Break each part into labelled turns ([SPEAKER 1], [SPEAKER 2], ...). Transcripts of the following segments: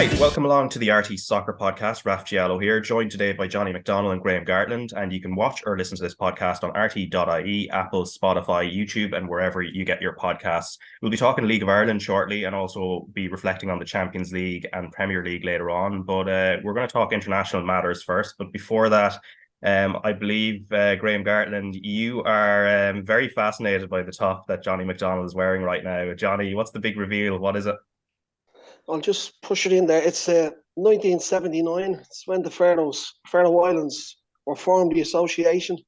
[SPEAKER 1] Right, welcome along to the RTÉ Soccer Podcast. Raf Diallo here, joined today by Johnny McDonnell and Graham Gartland, and you can watch or listen to this podcast on RTÉ.ie, Apple, Spotify, YouTube, and wherever you get your podcasts. We'll be talking League of Ireland shortly and also be reflecting on the Champions League and Premier League later on, but we're going to talk international matters first. But before that, I believe, Graham Gartland, you are very fascinated by the top that Johnny McDonnell is wearing right now. Johnny, what's the big reveal? What is it?
[SPEAKER 2] I'll just push it in there. It's 1979. It's when the Faroe Islands were formed the association.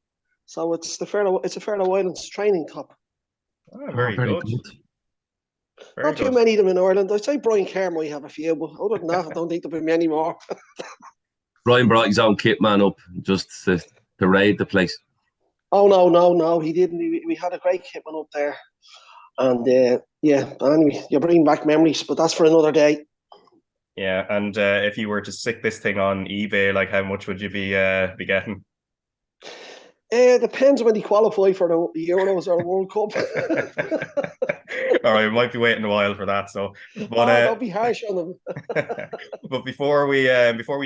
[SPEAKER 2] So it's a Faroe Islands training top.
[SPEAKER 1] Very good.
[SPEAKER 2] Not too many of them in Ireland. I'd say Brian Kerr might have a few, but other than that, I don't think there'll be many more.
[SPEAKER 3] Brian brought his own kit man up just to raid the place.
[SPEAKER 2] Oh, no, he didn't. We had a great kit man up there. And anyway, you're bringing back memories, but that's for another day.
[SPEAKER 1] Yeah, and if you were to stick this thing on eBay, like how much would you be getting?
[SPEAKER 2] Depends when they qualify for the Euros or the World Cup.
[SPEAKER 1] All right, we might be waiting a while for that. So, but
[SPEAKER 2] don't be harsh on them.
[SPEAKER 1] But before we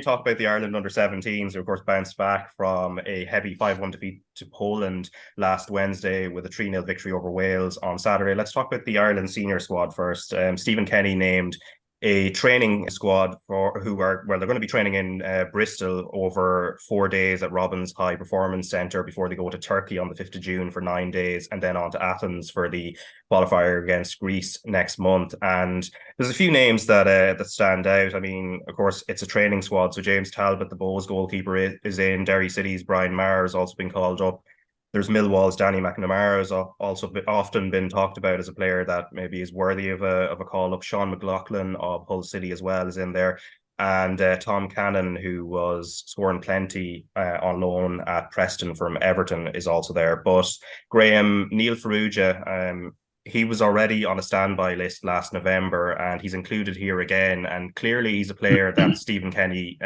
[SPEAKER 1] talk about the Ireland under-17s, who of course bounced back from a heavy 5-1 defeat to Poland last Wednesday with a 3-0 victory over Wales on Saturday, let's talk about the Ireland senior squad first. Stephen Kenny named a training squad they're going to be training in Bristol over 4 days at Robbins High Performance Centre before they go to Turkey on the 5th of June for 9 days and then on to Athens for the qualifier against Greece next month. And there's a few names that stand out. I mean, of course, it's a training squad, so James Talbot, the Bows goalkeeper, is in. Derry City's Brian Maher has also been called up. There's Millwall's Danny McNamara has also often been talked about as a player that maybe is worthy of a call-up. Sean McLaughlin of Hull City as well is in there. And Tom Cannon, who was scoring plenty on loan at Preston from Everton, is also there. But Graham, Neil Farrugia, he was already on a standby list last November and he's included here again. And clearly he's a player that Stephen Kenny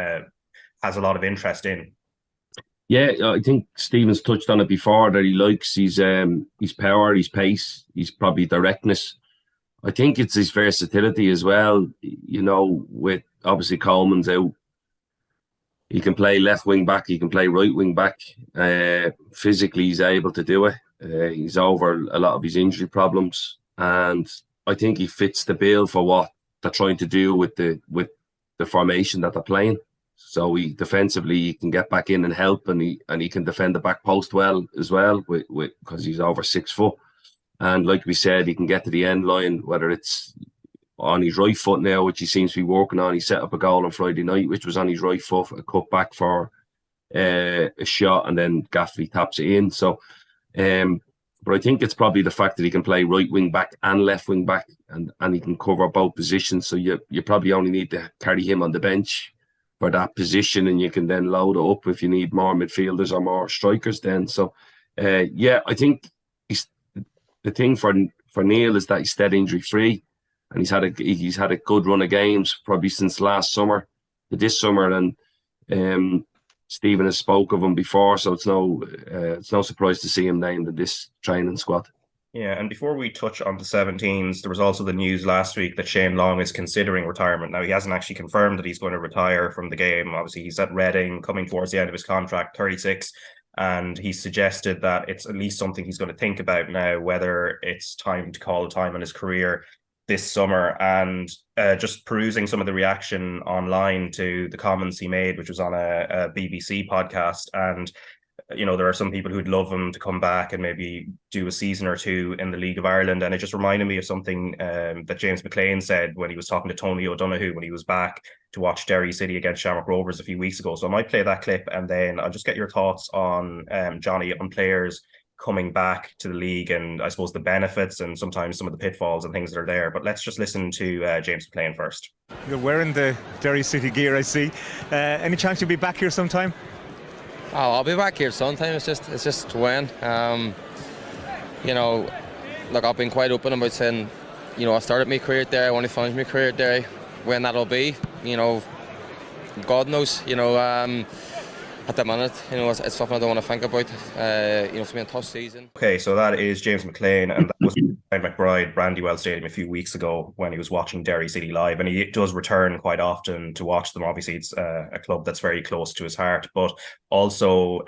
[SPEAKER 1] has a lot of interest in.
[SPEAKER 3] Yeah, I think Stephen's touched on it before that he likes his power, his pace, his probably directness. I think it's his versatility as well. You know, with obviously Coleman's out, he can play left wing back, he can play right wing back. Physically, he's able to do it. He's over a lot of his injury problems, and I think he fits the bill for what they're trying to do with the formation that they're playing. So he can get back in and help, and he can defend the back post well as well, because he's over 6 foot. And like we said, he can get to the end line, whether it's on his right foot now, which he seems to be working on. He set up a goal on Friday night, which was on his right foot, a cut back for a shot, and then Gaffney taps it in. So, but I think it's probably the fact that he can play right wing back and left wing back, and he can cover both positions. So you probably only need to carry him on the bench for that position, and you can then load it up if you need more midfielders or more strikers then. So, I think the thing for Neil is that he's dead injury free, and he's had a good run of games probably since last summer to this summer, and Stephen has spoke of him before, so it's no surprise to see him named in this training squad.
[SPEAKER 1] Yeah, and before we touch on the 17s, there was also the news last week that Shane Long is considering retirement. Now, he hasn't actually confirmed that he's going to retire from the game. Obviously, he's at Reading, coming towards the end of his contract, 36, and he suggested that it's at least something he's going to think about now, whether it's time to call a time on his career this summer. And just perusing some of the reaction online to the comments he made, which was on a BBC podcast, and you know, there are some people who'd love him to come back and maybe do a season or two in the League of Ireland. And it just reminded me of something that James McLean said when he was talking to Tony O'Donoghue when he was back to watch Derry City against Shamrock Rovers a few weeks ago. So I might play that clip and then I'll just get your thoughts on, Johnny, on players coming back to the league and I suppose the benefits and sometimes some of the pitfalls and things that are there. But let's just listen to James McLean first.
[SPEAKER 4] You're wearing the Derry City gear, I see. Any chance you'll be back here sometime?
[SPEAKER 5] Oh, I'll be back here sometime. It's just when. You know, look, I've been quite open about saying, you know, I started my career there. I want to finish my career there. When that'll be, you know, God knows. You know, at the minute, it's something I don't want to think about. It's been a tough season.
[SPEAKER 1] Okay, so that is James McLean, and that was McBride, Brandywell Stadium a few weeks ago when he was watching Derry City live, and he does return quite often to watch them. Obviously, it's a club that's very close to his heart, but also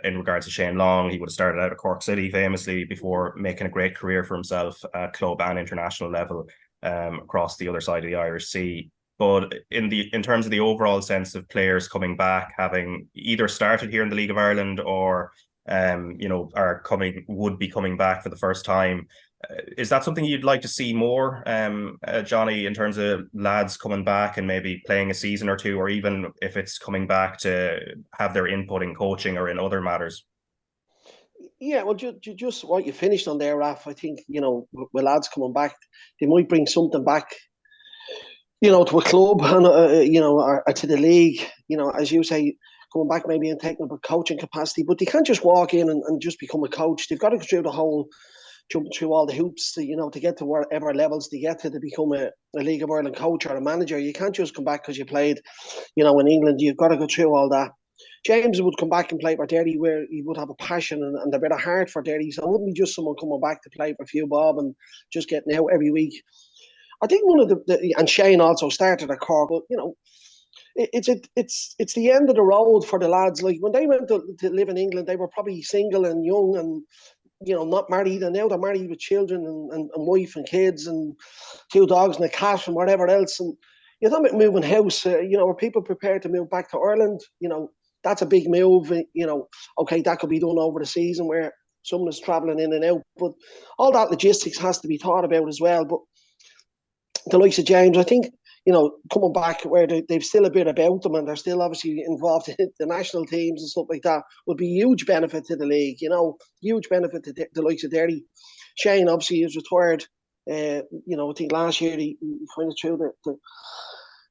[SPEAKER 1] in regards to Shane Long, he would have started out at Cork City famously before making a great career for himself at club and international level across the other side of the Irish Sea. But in terms of the overall sense of players coming back, having either started here in the League of Ireland or would be coming back for the first time, is that something you'd like to see more, Johnny, in terms of lads coming back and maybe playing a season or two, or even if it's coming back to have their input in coaching or in other matters?
[SPEAKER 2] Yeah, well, just what you finished on there, Raf. I think, with lads coming back, they might bring something back, to a club and, or to the league, as you say, coming back maybe and taking up a coaching capacity. But they can't just walk in and just become a coach. They've got to go through the whole, jump through all the hoops to get to whatever levels they get to become a League of Ireland coach or a manager. You can't just come back because you played, in England. You've got to go through all that. James would come back and play for Derry, where he would have a passion and a bit of heart for Derry. So it wouldn't be just someone coming back to play for a few bob and just getting out every week. I think one of the and Shane also started at Cork, but it's the end of the road for the lads. Like when they went to live in England, they were probably single and young and not married, and now they're married with children and wife and kids and 2 dogs and a cat and whatever else. And you're talking about moving house. Are people prepared to move back to Ireland? That's a big move. Okay, that could be done over the season where someone is travelling in and out, but all that logistics has to be thought about as well. But the likes of James, I think, coming back where they've still a bit about them and they're still obviously involved in the national teams and stuff like that would be a huge benefit to the league, huge benefit to the likes of Derry. Shane obviously is retired. I think last year he kind of threw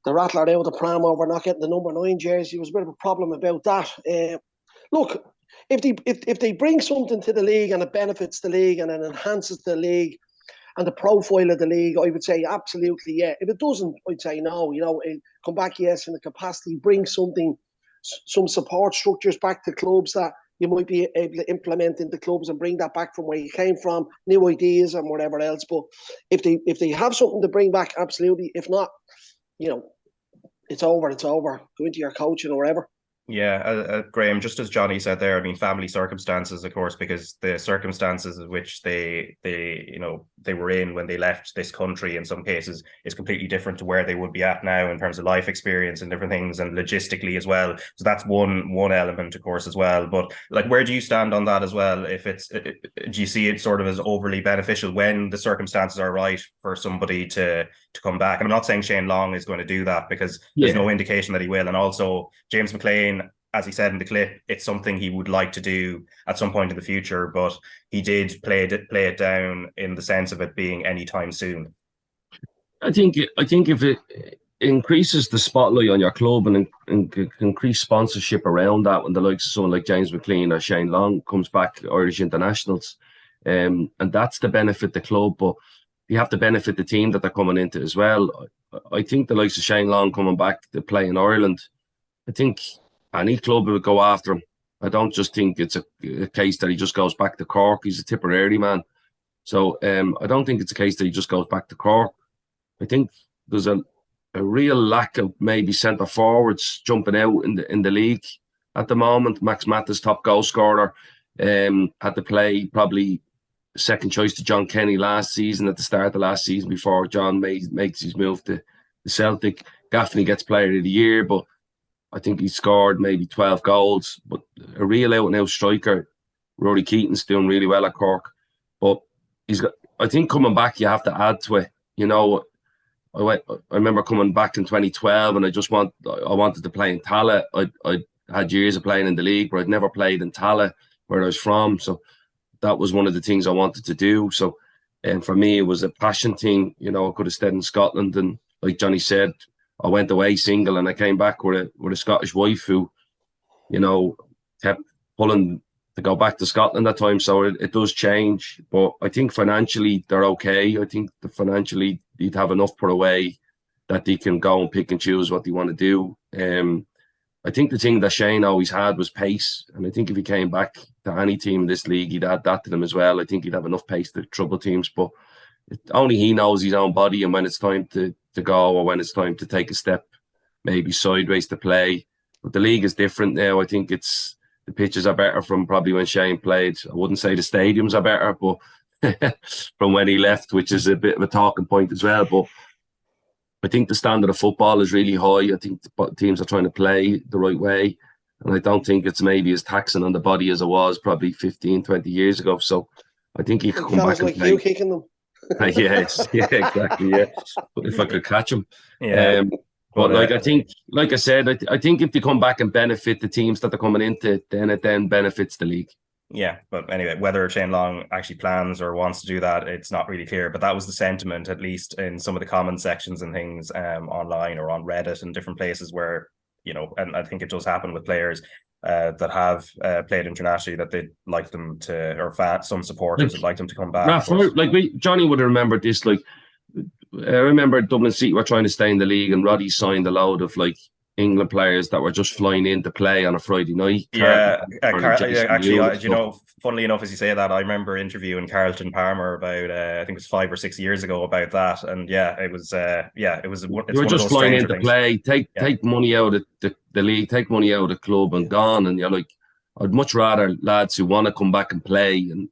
[SPEAKER 2] the rattler out of the pram over not getting the number 9 jersey. There was a bit of a problem about that. Look, if they bring something to the league and it benefits the league and it enhances the league and the profile of the league, I would say absolutely, yeah. If it doesn't, I'd say no. Come back, yes, in the capacity, bring something, some support structures back to clubs that you might be able to implement into clubs and bring that back from where you came from, new ideas and whatever else. But if they have something to bring back, absolutely. If not, it's over. Go into your coaching or whatever.
[SPEAKER 1] Yeah, Graham, just as Johnny said there, I mean, family circumstances, of course, because the circumstances in which they were in when they left this country in some cases is completely different to where they would be at now in terms of life experience and different things, and logistically as well. So that's one element, of course, as well. But like, where do you stand on that as well? Do you see it sort of as overly beneficial when the circumstances are right for somebody to come back? And I'm not saying Shane Long is going to do that, because there's no indication that he will. And also James McLean, as he said in the clip, it's something he would like to do at some point in the future, but he did play it down in the sense of it being anytime soon.
[SPEAKER 3] I think if it increases the spotlight on your club and increase sponsorship around that, when the likes of someone like James McLean or Shane Long comes back, Irish internationals, and that's the benefit the club, but you have to benefit the team that they're coming into as well. I think the likes of Shane Long coming back to play in Ireland, I think any club would go after him. I don't just think it's a case that he just goes back to Cork. He's a Tipperary man. So I don't think it's a case that he just goes back to Cork. I think there's a real lack of maybe centre forwards jumping out in the league at the moment. Max Matta's top goal scorer had to play probably second choice to John Kenny last season at the start of last season before John makes his move to the Celtic. Gaffney gets player of the year, but I think he scored maybe 12 goals. But a real out-and-out striker, Rory Keaton's doing really well at Cork. But I think coming back, you have to add to it. I remember coming back in 2012 and I wanted to play in Tallaght. I had years of playing in the league, but I'd never played in Tallaght, where I was from. So that was one of the things I wanted to do. So for me, it was a passion thing. I could have stayed in Scotland, and like Johnny said, I went away single and I came back with a Scottish wife who, kept pulling to go back to Scotland at times. So it does change. But I think financially they're okay. I think financially they'd have enough put away that they can go and pick and choose what they want to do. I think the thing that Shane always had was pace. And I think if he came back to any team in this league, he'd add that to them as well. I think he'd have enough pace to trouble teams. But only he knows his own body and when it's time to go or when it's time to take a step, maybe sideways to play. But the league is different now. I think the pitches are better from probably when Shane played. I wouldn't say the stadiums are better, but from when he left, which is a bit of a talking point as well. But I think the standard of football is really high. I think the teams are trying to play the right way. And I don't think it's maybe as taxing on the body as it was probably 15, 20 years ago. So I think he could come back and play.
[SPEAKER 2] You kicking them.
[SPEAKER 3] Yes, yeah, exactly. Yeah, but if I could catch him.
[SPEAKER 1] Yeah.
[SPEAKER 3] But like I said, I think if they come back and benefit the teams that they're coming into, then it benefits the league.
[SPEAKER 1] Yeah, but anyway, whether Shane Long actually plans or wants to do that, it's not really clear. But that was the sentiment, at least in some of the comment sections and things online or on Reddit and different places where, and I think it does happen with players that have played internationally, that they'd like them to, or some supporters would like them to come back.
[SPEAKER 3] Raf, Johnny would have remembered this. Like, I remember Dublin City were trying to stay in the league, and Roddy signed a load of England players that were just flying in to play on a Friday night.
[SPEAKER 1] Actually, funnily enough, as you say that, I remember interviewing Carlton Palmer about I think it was 5 or 6 years ago about that, and it was. They
[SPEAKER 3] were just flying in to play, take money out of the league, take money out of the club, and gone. And you're like, I'd much rather lads who want to come back and play and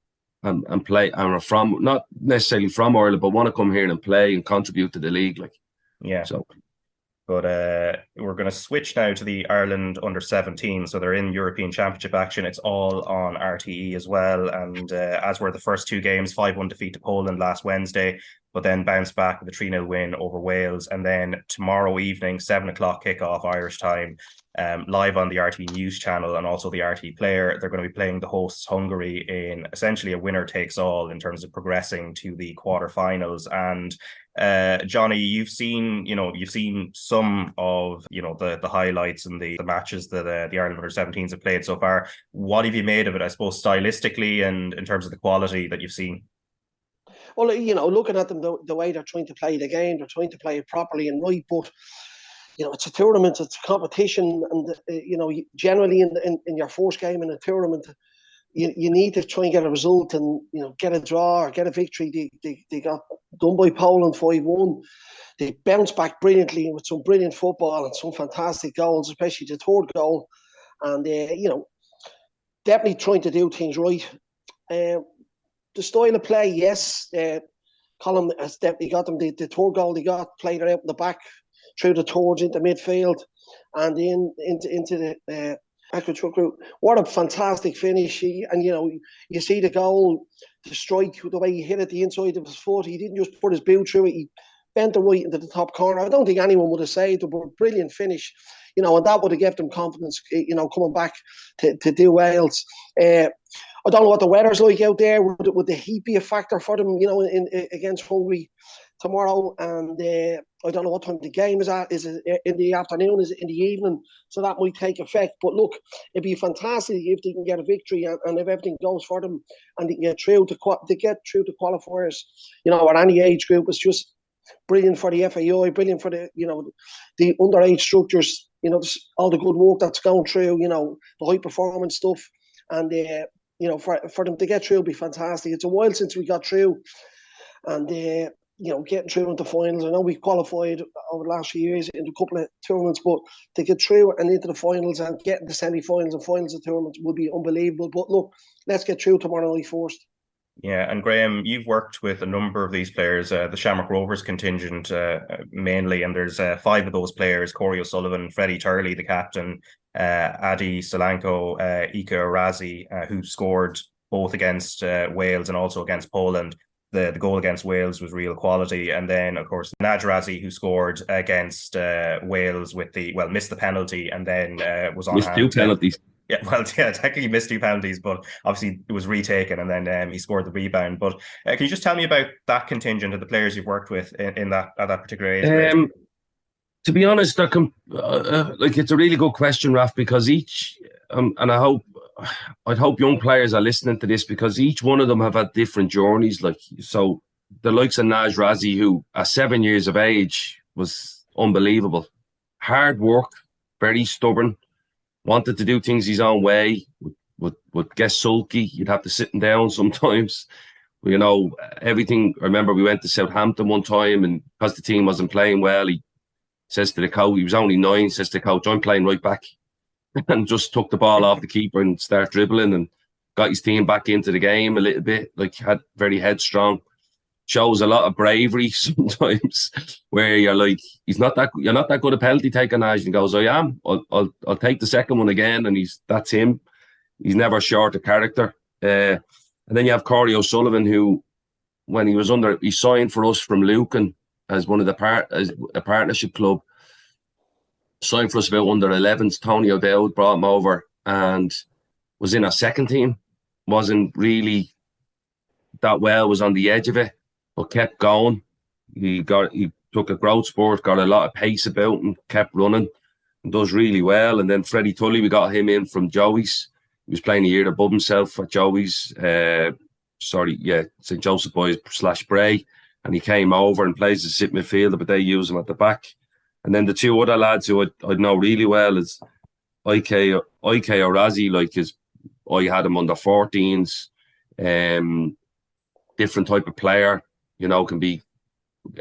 [SPEAKER 3] play and are from, not necessarily from Ireland, but want to come here and play and contribute to the league.
[SPEAKER 1] But we're going to switch now to the Ireland under-17. So they're in European Championship action. It's all on RTE as well. And as were the first two games, 5-1 defeat to Poland last Wednesday, but then bounced back with a 3-0 win over Wales. And then tomorrow evening, 7 o'clock kickoff Irish time, live on the RTÉ News channel and also the RTÉ Player. They're going to be playing the hosts Hungary in essentially a winner takes all in terms of progressing to the quarterfinals. And Johnny, you've seen some of the highlights and the matches that the Ireland under-17s have played so far. What have you made of it, I suppose, stylistically and in terms of the quality that you've seen?
[SPEAKER 2] Well, looking at them, the way they're trying to play the game, they're trying to play it properly and right, but it's a tournament, it's a competition, and generally in your first game in a tournament, you need to try and get a result and get a draw or get a victory. They got done by Poland 5-1. They bounced back brilliantly with some brilliant football and some fantastic goals, especially the third goal. And definitely trying to do things right. The style of play, yes, Colin has definitely got them. The third goal they got played out in the back through the towards into midfield and then into the truck route. What a fantastic finish. And you see the goal, the strike, the way he hit it the inside of his foot. He didn't just put his boot through it, he bent it right into the top corner. I don't think anyone would have saved it, but a brilliant finish, and that would have given them confidence, coming back to do Wales. I don't know what the weather's like out there. Would the heat be a factor for them, against Hungary tomorrow? And I don't know what time the game is at. Is it in the afternoon? Is it in the evening? So that might take effect. But look, it'd be fantastic if they can get a victory and if everything goes for them and they can get through to qualifiers. At any age group, it's just brilliant for the FAI, brilliant for the the underage structures. All the good work that's going through. The high performance stuff, and for them to get through would be fantastic. It's a while since we got through, and getting through into finals. I know we qualified over the last few years in a couple of tournaments, but to get through and into the finals and get the semi-finals and finals of tournaments would be unbelievable. But look, let's get through tomorrow night first.
[SPEAKER 1] Yeah, and Graham, you've worked with a number of these players, the Shamrock Rovers contingent mainly, and there's 5 of those players: Corey O'Sullivan, Freddie Turley, the captain, Adi Solanko, Ika Razi, who scored both against Wales and also against Poland. The goal against Wales was real quality. And then, of course, Najrazi, who scored against Wales missed the penalty and then was on
[SPEAKER 3] missed 2 penalties.
[SPEAKER 1] Technically missed 2 penalties, but obviously it was retaken and then he scored the rebound. But can you just tell me about that contingent of the players you've worked with in that at that particular age grade?
[SPEAKER 3] To be honest, it's a really good question, Raf, because each, and I'd hope young players are listening to this, because each one of them have had different journeys. So the likes of Naj Razi, who at 7 years of age was unbelievable. Hard work, very stubborn, wanted to do things his own way, would get sulky. You'd have to sit him down sometimes. You know, everything. I remember we went to Southampton one time, and because the team wasn't playing well, he says to the coach, he was only 9, says to the coach, I'm playing right back. And just took the ball off the keeper and started dribbling and got his team back into the game a little bit, like had very headstrong. Shows a lot of bravery sometimes, where you're like, you're not that good at penalty taking, as and goes, I am. I'll take the second one again, and that's him. He's never short of character. And then you have Corey O'Sullivan, who, when he signed for us from Lucan as one of as a partnership club, signed for us about under 11s. Tony O'Dowd brought him over and was in our second team. Wasn't really that well, was on the edge of it, but kept going. He took a growth spurt, got a lot of pace about him, kept running, and does really well. And then Freddie Tully, we got him in from Joey's. He was playing a year above himself at Joey's. St. Joseph Boys / Bray. And he came over and plays as a sit midfielder, but they use him at the back. And then the two other lads who I know really well is IK Orazi, I had him under 14s, different type of player, you know, can be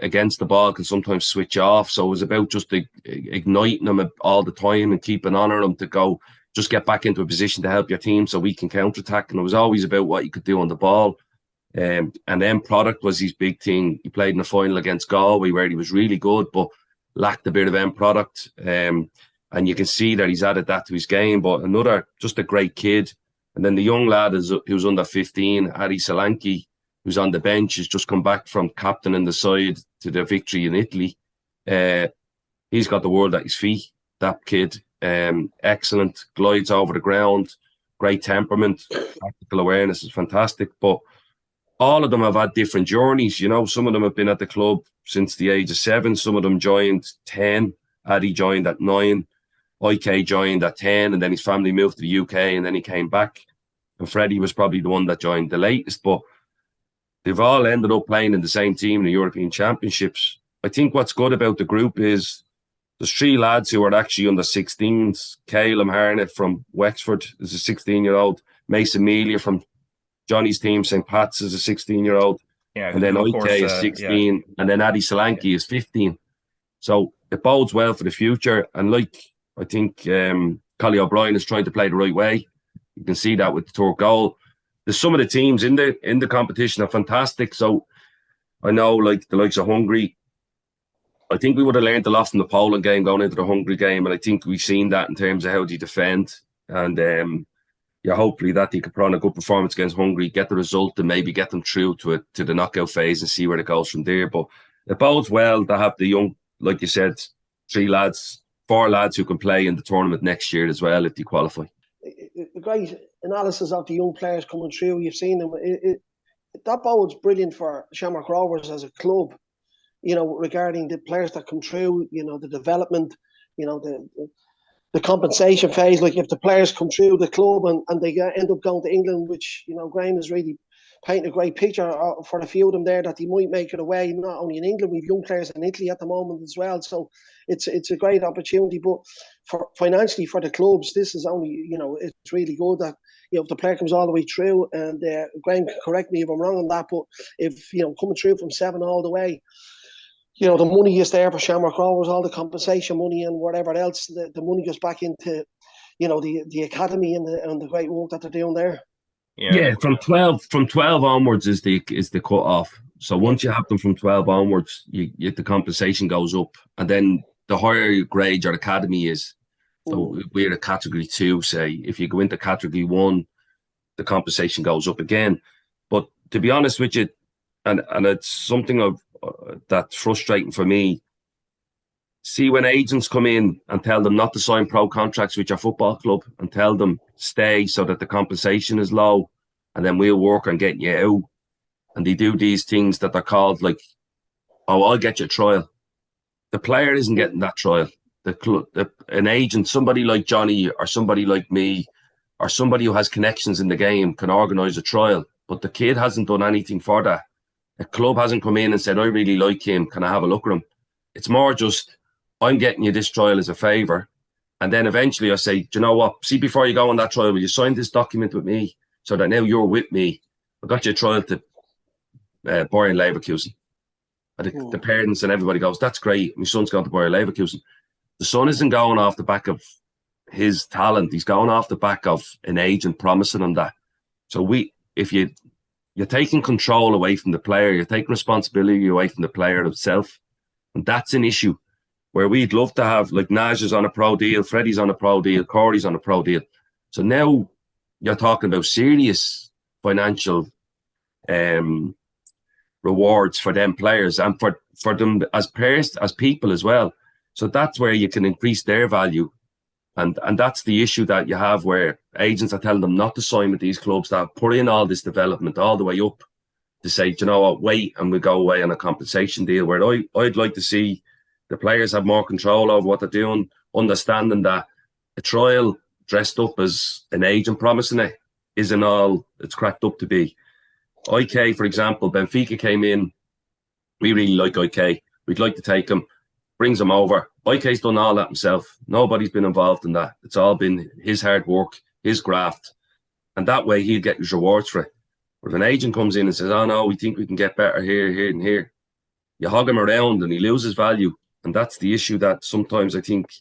[SPEAKER 3] against the ball, can sometimes switch off. So it was about just igniting him all the time and keeping on him to go, just get back into a position to help your team so we can counter-attack. And it was always about what you could do on the ball. And then product was his big thing. He played in the final against Galway where he was really good, but lacked a bit of end product. And you can see that he's added that to his game. But just a great kid. And then the young lad who's under 15, Adi Solanki, who's on the bench, has just come back from captaining the side to their victory in Italy. He's got the world at his feet, that kid. Excellent, glides over the ground, great temperament, tactical awareness is fantastic. But all of them have had different journeys. You know, some of them have been at the club since the age of 7. Some of them joined 10. Addy joined at 9. IK joined at 10, and then his family moved to the UK, and then he came back. And Freddie was probably the one that joined the latest. But they've all ended up playing in the same team in the European Championships. I think what's good about the group is there's 3 lads who are actually under 16s. Caoimhin Kelleher from Wexford is a 16-year-old. Mason Melia from Johnny's team, St. Pat's, is a 16-year-old. Yeah, and then IK is 16. Yeah. And then Adi Solanki is 15. So it bodes well for the future. And I think Collie O'Brien is trying to play the right way. You can see that with the Tour goal. There's some of the teams in the competition are fantastic. So I know the likes of Hungary, I think we would have learned a lot from the Poland game going into the Hungary game. And I think we've seen that in terms of how they defend. And hopefully that they could put on a good performance against Hungary, get the result, and maybe get them through to the knockout phase and see where it goes from there. But it bodes well to have the young, like you said, 4 lads who can play in the tournament next year as well if they qualify.
[SPEAKER 2] A great analysis of the young players coming through. You've seen them. That bodes brilliant for Shamrock Rovers as a club, you know, regarding the players that come through, you know, the development, you know, the compensation phase. Like if the players come through the club and they end up going to England, which, you know, Graham is really painting a great picture for a few of them there, that they might make it away, not only in England, we've young players in Italy at the moment as well. So it's a great opportunity. But financially for the clubs, this is only, you know, it's really good that, you know, if the player comes all the way through, and Graham can correct me if I'm wrong on that, but if, you know, coming through from 7 all the way, you know, the money is there for Shamrock Rovers, all the compensation money and whatever else, the money goes back into, you know, the academy and the great work that they're doing there.
[SPEAKER 3] Yeah, from 12 onwards is the cut off. So once you have them from 12 onwards, the compensation goes up, and then the higher grade your academy is. So we're a category 2, say. If you go into category 1, the compensation goes up again. But to be honest with you, and it's something that's frustrating for me. See, when agents come in and tell them not to sign pro contracts with your football club and tell them stay so that the compensation is low, and then we'll work on getting you out. And they do these things that are called I'll get you a trial. The player isn't getting that trial. An agent, somebody like Johnny or somebody like me or somebody who has connections in the game can organise a trial. But the kid hasn't done anything for that. A club hasn't come in and said, I really like him. Can I have a look at him? It's more just, I'm getting you this trial as a favour. And then eventually I say, do you know what? See, before you go on that trial, will you sign this document with me so that now you're with me? I got you a trial to Bayer Leverkusen. And the parents and everybody goes, that's great. My son's going to Bayer Leverkusen. The son isn't going off the back of his talent. He's going off the back of an agent promising him that. So if you're taking control away from the player, you're taking responsibility away from the player himself. And that's an issue where we'd love to have, like, Naj is on a pro deal, Freddie's on a pro deal, Corey's on a pro deal. So now you're talking about serious financial rewards for them players and for them as players, as people as well. So that's where you can increase their value. And that's the issue that you have, where agents are telling them not to sign with these clubs that put in all this development all the way up to say, do you know what, wait, and we'll go away on a compensation deal, where I'd like to see the players have more control over what they're doing, understanding that a trial dressed up as an agent promising it isn't all it's cracked up to be. IK, for example, Benfica came in. We really like IK. We'd like to take him. Brings him over. IK's done all that himself. Nobody's been involved in that. It's all been his hard work, his graft. And that way he'll get his rewards for it. But if an agent comes in and says, oh no, we think we can get better here, here and here, you hog him around and he loses value. And that's the issue that sometimes I think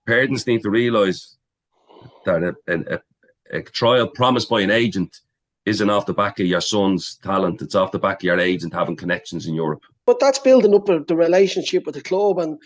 [SPEAKER 3] parents need to realise, that a trial promised by an agent isn't off the back of your son's talent. It's off the back of your agent having connections in Europe.
[SPEAKER 2] But that's building up the relationship with the club, and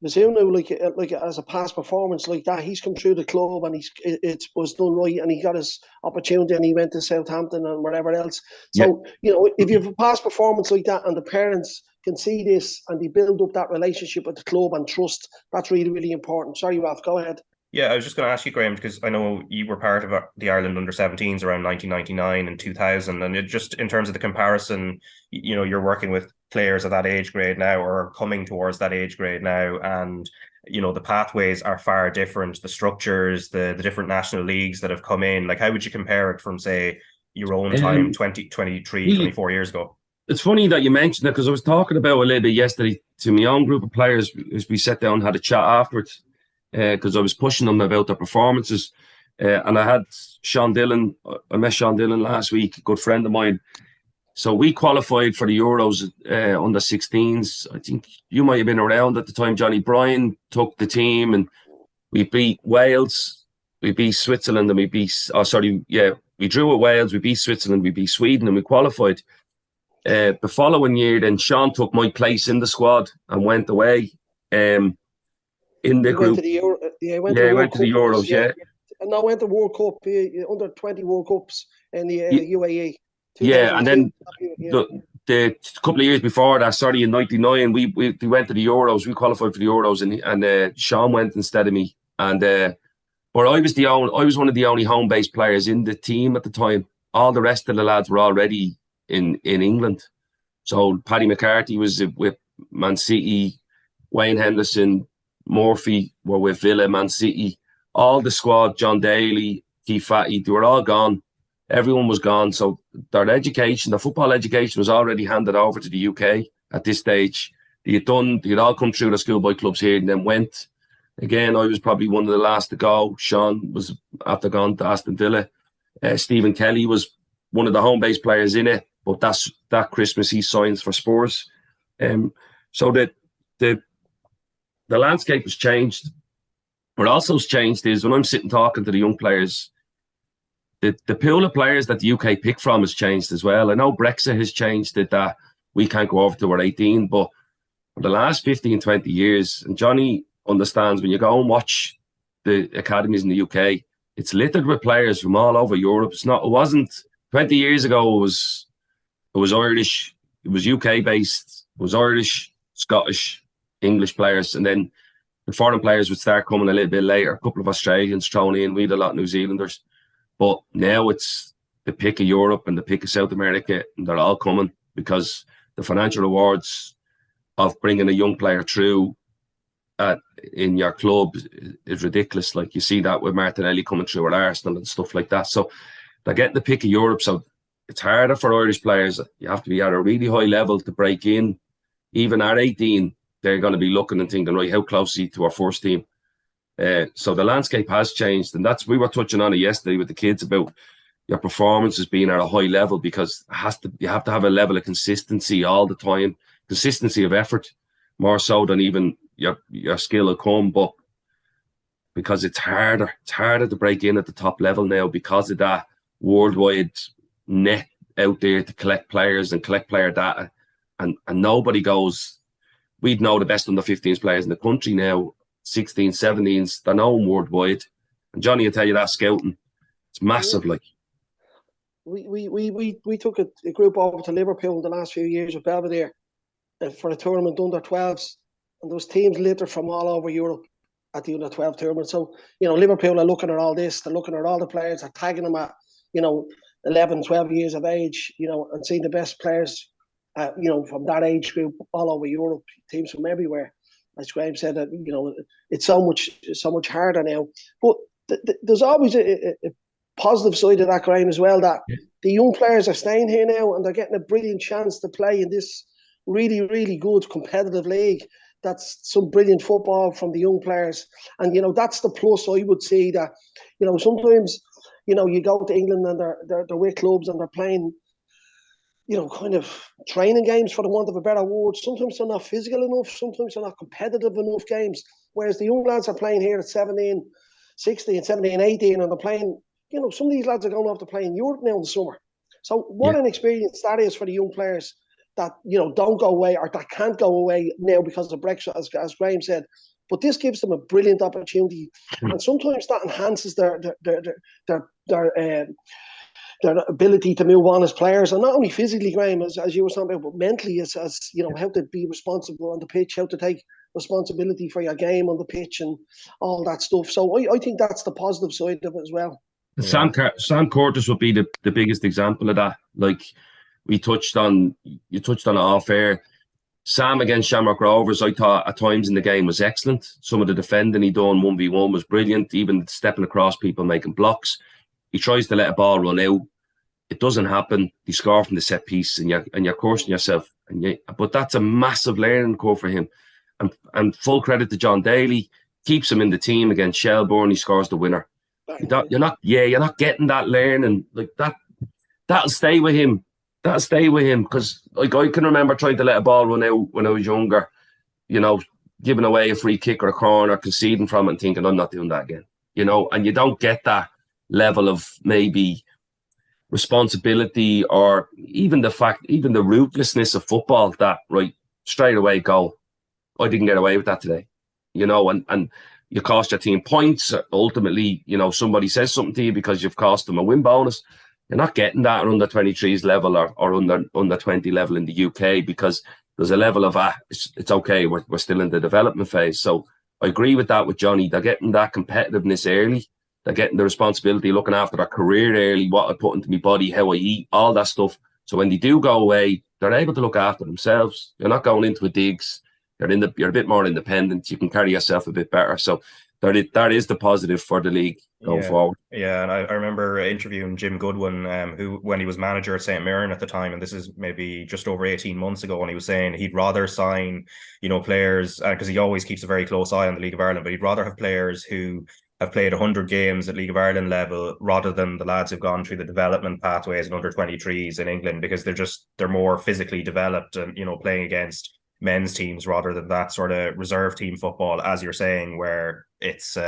[SPEAKER 2] Mizuno, like as a past performance like that, he's come through the club and it was done right, and he got his opportunity and he went to Southampton and wherever else. So, you know, if you have a past performance like that and the parents can see this and they build up that relationship with the club and trust, that's really, really important. Sorry, Raf, go ahead.
[SPEAKER 1] Yeah, I was just going to ask you, Graham, because I know you were part of the Ireland under-17s around 1999 and 2000, and it just in terms of the comparison, you know, you're working with players of that age grade now, or coming towards that age grade now, and you know the pathways are far different, the structures, the different national leagues that have come in. Like, how would you compare it from, say, your own time 24 years ago?
[SPEAKER 3] It's funny that you mentioned it, because I was talking about a little bit yesterday to my own group of players as we sat down and had a chat afterwards. Because I was pushing them about their performances. And I had Sean Dillon. I met Sean Dillon last week, a good friend of mine. So we qualified for the Euros under 16s. I think you might have been around at the time. Johnny Bryan took the team and we beat Wales, we beat Switzerland, and we drew with Wales, we beat Switzerland, we beat Sweden, and we qualified. The following year, then Sean took my place in the squad and went away. In the group.
[SPEAKER 2] He went
[SPEAKER 3] to the Euros, yeah.
[SPEAKER 2] And I went to World Cup, under 20 World Cups in the UAE.
[SPEAKER 3] Yeah, and then the couple of years before that, in 99, we went to the Euros. We qualified for the Euros, and Sean went instead of me. And but I was one of the only home-based players in the team at the time. All the rest of the lads were already in England. So Paddy McCarthy was with Man City, Wayne Henderson, Murphy were with Villa, Man City, all the squad, John Daly, Keith Fatty, they were all gone. Everyone was gone. So their education, their football education was already handed over to the UK at this stage. They had all come through the schoolboy clubs here and then went. Again, I was probably one of the last to go. Sean was after gone to Aston Villa. Stephen Kelly was one of the home-based players in it, but that Christmas he signs for Spurs. So the landscape has changed. What also has changed is when I'm sitting talking to the young players, the pool of players that the UK pick from has changed as well. I know Brexit has changed that we can't go over to our 18, but for the last 15, 20 years, and Johnny understands, when you go and watch the academies in the UK, it's littered with players from all over Europe. It wasn't 20 years ago, it was Irish, it was UK based, it was Irish, Scottish, English players, and then the foreign players would start coming a little bit later. A couple of Australians thrown in, we had a lot of New Zealanders. But now it's the pick of Europe and the pick of South America, and they're all coming because the financial rewards of bringing a young player through in your club is ridiculous. Like, you see that with Martinelli coming through at Arsenal and stuff like that. So they're getting the pick of Europe. So it's harder for Irish players. You have to be at a really high level to break in. Even at 18, they're going to be looking and thinking, right, how close is he to our first team? So the landscape has changed, and we were touching on it yesterday with the kids about your performances being at a high level, because you have to have a level of consistency all the time, consistency of effort, more so than even your skill will come. But because it's harder to break in at the top level now because of that worldwide net out there to collect players and collect player data, and nobody goes. We'd know the best under 15s players in the country now, 16s, 17s, they're known worldwide. And Johnny will tell you that scouting, it's massive. Like
[SPEAKER 2] we took a group over to Liverpool in the last few years with Belvedere for a tournament under 12s, and there was teams littered from all over Europe at the under 12 tournament. So, Liverpool are looking at all this, they're looking at all the players, they're tagging them at, 11, 12 years of age, and seeing the best players, from that age group all over Europe, teams from everywhere. As Graham said, that it's so much harder now. But there's always a positive side of that, Graham, as well. That the young players are staying here now, and they're getting a brilliant chance to play in this really, really good competitive league. That's some brilliant football from the young players, and that's the plus I would see. That sometimes you go to England and they're with clubs and they're playing, kind of training games, for the want of a better word. Sometimes they're not physical enough, sometimes they're not competitive enough games, whereas the young lads are playing here at 17, 16, 17, 18, and they're playing, some of these lads are going off to play in Europe now in the summer. So what an experience that is for the young players that, don't go away, or that can't go away now because of Brexit, as Graham said. But this gives them a brilliant opportunity, and sometimes that enhances their ability to move on as players, and not only physically, Graham, as you were talking about, but mentally, as how to be responsible on the pitch, how to take responsibility for your game on the pitch, and all that stuff. So I think that's the positive side of it as well.
[SPEAKER 3] Yeah. Sam Curtis would be the biggest example of that. Like you touched on it off air. Sam against Shamrock Rovers, I thought at times in the game was excellent. Some of the defending he done 1v1 was brilliant, even stepping across people, making blocks. He tries to let a ball run out. It doesn't happen. You score from the set piece, and you're cursing yourself. But that's a massive learning curve for him. And full credit to John Daly, keeps him in the team against Shelbourne. He scores the winner. You're not getting that learning like that. That'll stay with him. Because like I can remember trying to let a ball run out when I was younger, giving away a free kick or a corner, conceding from it, and thinking I'm not doing that again. And you don't get that level of maybe responsibility, or even the ruthlessness of football that straight away go, I didn't get away with that today, and you cost your team points. Ultimately, somebody says something to you because you've cost them a win bonus. You're not getting that at under 23s level or under 20 level in the UK, because there's a level of it's okay, we're still in the development phase. So I agree with that with Johnny. They're getting that competitiveness early. They're getting the responsibility, looking after their career early, what I put into my body, how I eat, all that stuff. So when they do go away, they're able to look after themselves. You're not going into a digs. You're a bit more independent. You can carry yourself a bit better. So that is the positive for the league going forward.
[SPEAKER 1] Yeah, and I remember interviewing Jim Goodwin, who, when he was manager at St. Mirren at the time, and this is maybe just over 18 months ago, and he was saying he'd rather sign, players, because he always keeps a very close eye on the League of Ireland, but he'd rather have players who have played 100 games at League of Ireland level rather than the lads who've gone through the development pathways and under 23s in England, because they're more physically developed and, playing against men's teams rather than that sort of reserve team football, as you're saying, where it's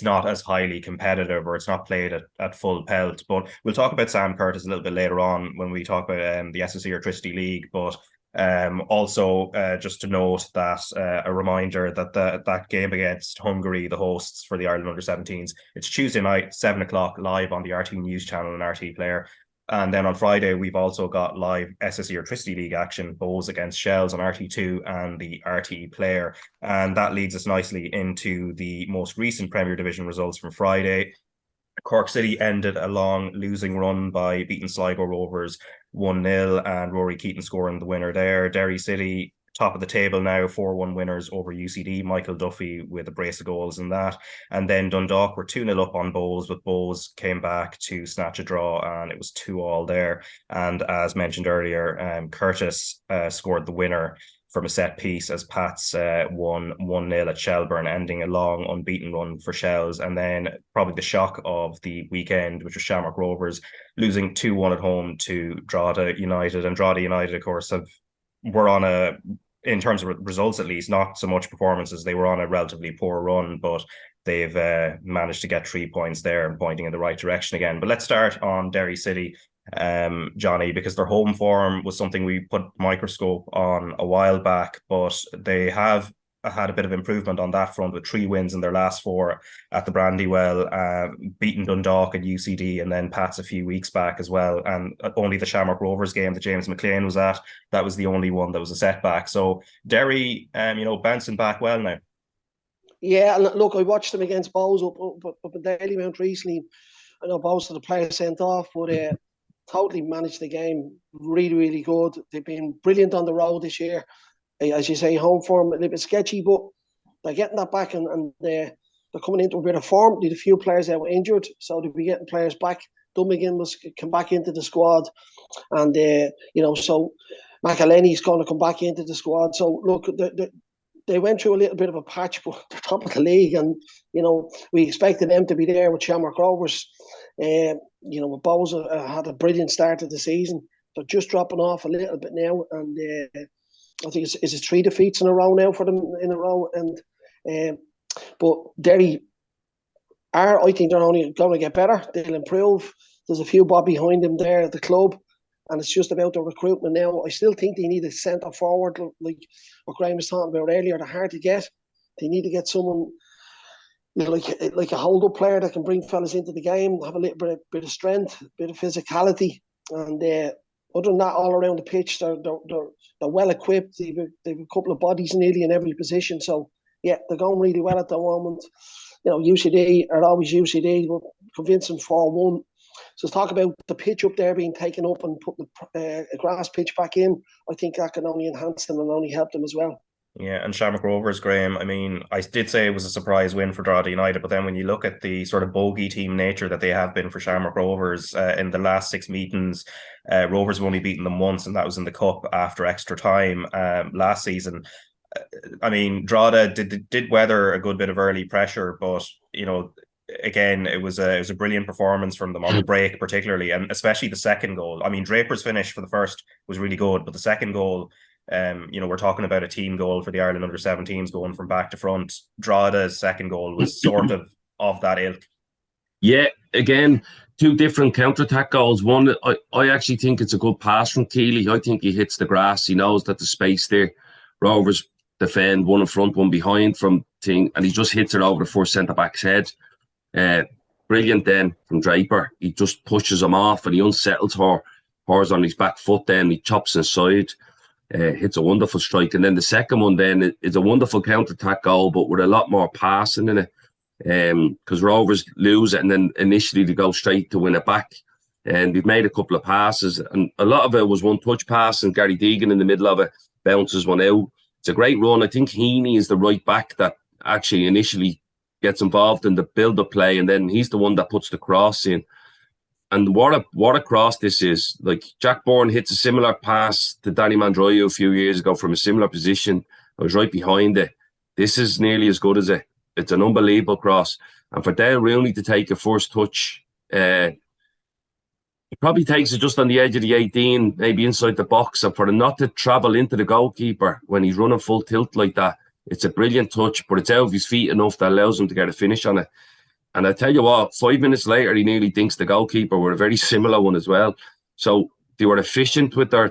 [SPEAKER 1] not as highly competitive, or it's not played at full pelt. But we'll talk about Sam Curtis a little bit later on when we talk about the SSE Airtricity League. But also just to note that a reminder that that game against Hungary, the hosts for the Ireland under-17s, it's Tuesday night, 7:00 live on the RTÉ News channel and RTÉ Player. And then on Friday, we've also got live SSE Airtricity League action, Bows against Shells on RT2 and the RTÉ Player. And that leads us nicely into the most recent Premier Division results from Friday. Cork City ended a long losing run by beating Sligo Rovers 1-0, and Rory Keaton scoring the winner there. Derry City top of the table now, 4-1 winners over UCD. Michael Duffy with a brace of goals in that. And then Dundalk were 2-0 up on Bowes, but Bowes came back to snatch a draw, and it was 2-2 there. And as mentioned earlier, Curtis scored the winner from a set piece as Pats won 1-0 at Shelburne, ending a long unbeaten run for Shells. And then probably the shock of the weekend, which was Shamrock Rovers losing 2-1 at home to Drogheda United. And Drogheda United, of course, were on a, in terms of results at least, not so much performances, they were on a relatively poor run, but they've managed to get 3 points there and pointing in the right direction again. But let's start on Derry City, Johnny, because their home form was something we put microscope on a while back, but they have had a bit of improvement on that front with 3 wins in their last 4 at the Brandywell, beaten Dundalk and UCD, and then Pats a few weeks back as well. And only the Shamrock Rovers game that James McLean was at, that was the only one that was a setback. So Derry, bouncing back well now.
[SPEAKER 2] Yeah, and look, I watched them against Bowes up in Dalymount recently. I know Bowes had the player sent off, but totally managed the game really, really good. They've been brilliant on the road this year. As you say, home form a little bit sketchy, but they're getting that back, and they're coming into a bit of form. They had a few players that were injured, so they'll be getting players back. Dummigan must come back into the squad, and so McElhenney's going to come back into the squad. So look, they went through a little bit of a patch, but they're top of the league, and we expected them to be there with Shamrock Rovers. Bowes had a brilliant start to the season. They're just dropping off a little bit now, and I think it's 3 defeats in a row now for them in a row. And but Derry I think they're only going to get better. They'll improve. There's a few bob behind them there at the club, and it's just about the recruitment now. I still think they need a centre forward, like what Graham was talking about earlier. They're hard to get. They need to get someone like a hold-up player that can bring fellas into the game, have a little bit of strength, a bit of physicality, and other than that, all around the pitch, they're well equipped. They've a couple of bodies nearly in every position. So yeah, they're going really well at the moment. UCD are always UCD, but convincing 4-1. So talk about the pitch up there being taken up and putting a grass pitch back in. I think that can only enhance them and only help them as well.
[SPEAKER 1] Yeah, and Shamrock Rovers, Graham, I mean, I did say it was a surprise win for Drogheda United, but then when you look at the sort of bogey team nature that they have been for Shamrock Rovers in the last 6 meetings, Rovers have only beaten them once, and that was in the Cup after extra time last season. I mean, Drogheda did weather a good bit of early pressure, but, again, it was a brilliant performance from them on the break, particularly, and especially the second goal. I mean, Draper's finish for the first was really good, but the second goal, we're talking about a team goal for the Ireland U17s going from back to front. Drogheda's second goal was sort of that ilk.
[SPEAKER 3] Yeah, again, 2 different counter-attack goals. One, I actually think it's a good pass from Keeley. I think he hits the grass. He knows that the space there. Rovers defend, one in front, one behind from thing, and he just hits it over the first centre-back's head. Brilliant then from Draper. He just pushes him off and he unsettles Hor's on his back foot then. He chops inside. Hits a wonderful strike, and then the second one then is a wonderful counter-attack goal, but with a lot more passing in it, because Rovers lose it, and then initially they go straight to win it back, and we've made a couple of passes, and a lot of it was one-touch pass, and Gary Deegan in the middle of it bounces one out. It's a great run. I think Heaney is the right back that actually initially gets involved in the build-up play, and then he's the one that puts the cross in. And what a cross this is. Like, Jack Bourne hits a similar pass to Danny Mandroyo a few years ago from a similar position. I was right behind it. This is nearly as good as it. It's an unbelievable cross. And for Dale Rooney to take a first touch, it probably takes it just on the edge of the 18, maybe inside the box, and for it not to travel into the goalkeeper when he's running full tilt like that. It's a brilliant touch, but it's out of his feet enough that allows him to get a finish on it. And I tell you what, 5 minutes later, he nearly dinks the goalkeeper with a very similar one as well. So they were efficient with their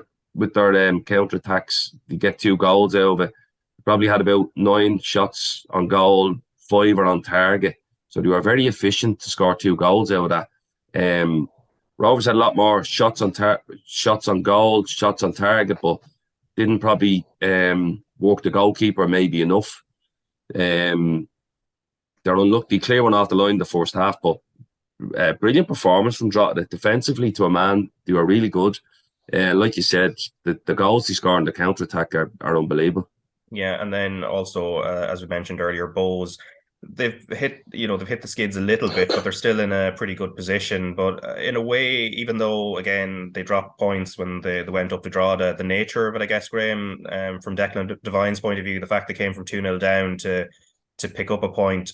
[SPEAKER 3] counter-attacks. They get 2 goals out of it. They probably had about 9 shots on goal, 5 are on target. So they were very efficient to score 2 goals out of that. Rovers had a lot more shots on goal, shots on target, but didn't probably work the goalkeeper maybe enough. They're unlucky, clear one off the line the first half, but brilliant performance from Drogheda defensively to a man. They were really good. like you said, the goals he scored on the counter attack are unbelievable.
[SPEAKER 1] Yeah, and then also, as we mentioned earlier, Bowes, they've hit the skids a little bit, but they're still in a pretty good position. But in a way, even though again they dropped points when they went up to draw, the nature of it, I guess, Graham, from Declan Devine's point of view, the fact they came from 2-0 down to pick up a point,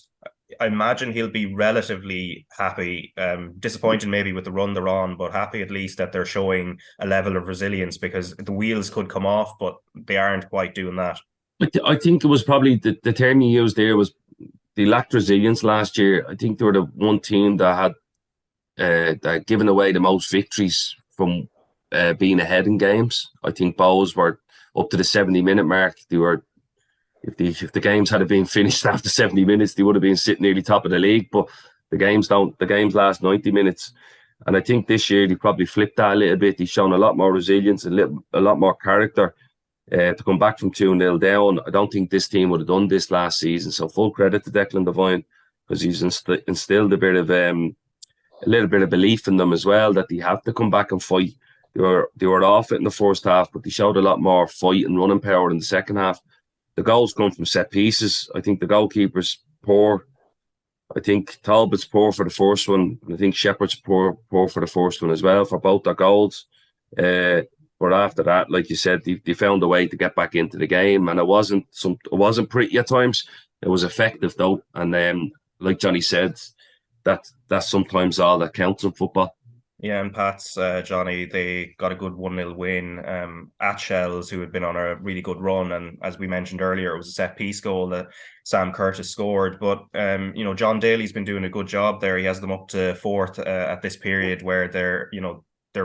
[SPEAKER 1] I imagine he'll be relatively happy, disappointed maybe with the run they're on, but happy at least that they're showing a level of resilience, because the wheels could come off, but they aren't quite doing that.
[SPEAKER 3] I think it was probably the term you used there was they lacked resilience last year. I think they were the one team that had given away the most victories from being ahead in games. I think Bowes were up to the 70-minute mark. They were, if the games had been finished after 70 minutes, they would have been sitting nearly top of the league. But the games last 90 minutes. And I think this year they probably flipped that a little bit. They've shown a lot more resilience, a lot more character. To come back from 2-0 down, I don't think this team would have done this last season. So full credit to Declan Devine, because he's instilled a little bit of belief in them as well, that they have to come back and fight. They were off it in the first half, but they showed a lot more fight and running power in the second half. The goals come from set pieces. I think the goalkeeper's poor. I think Talbot's poor for the first one. I think Shepherd's poor for the first one as well, for both their goals. But after that, like you said, they found a way to get back into the game, and it wasn't pretty at times. It was effective though, and like Johnny said, that's sometimes all that counts in football.
[SPEAKER 1] Yeah, and Pats, Johnny, they got a good 1-0 win at Shells, who had been on a really good run, and as we mentioned earlier, it was a set piece goal that Sam Curtis scored. But John Daly's been doing a good job there. He has them up to fourth at this period, where they're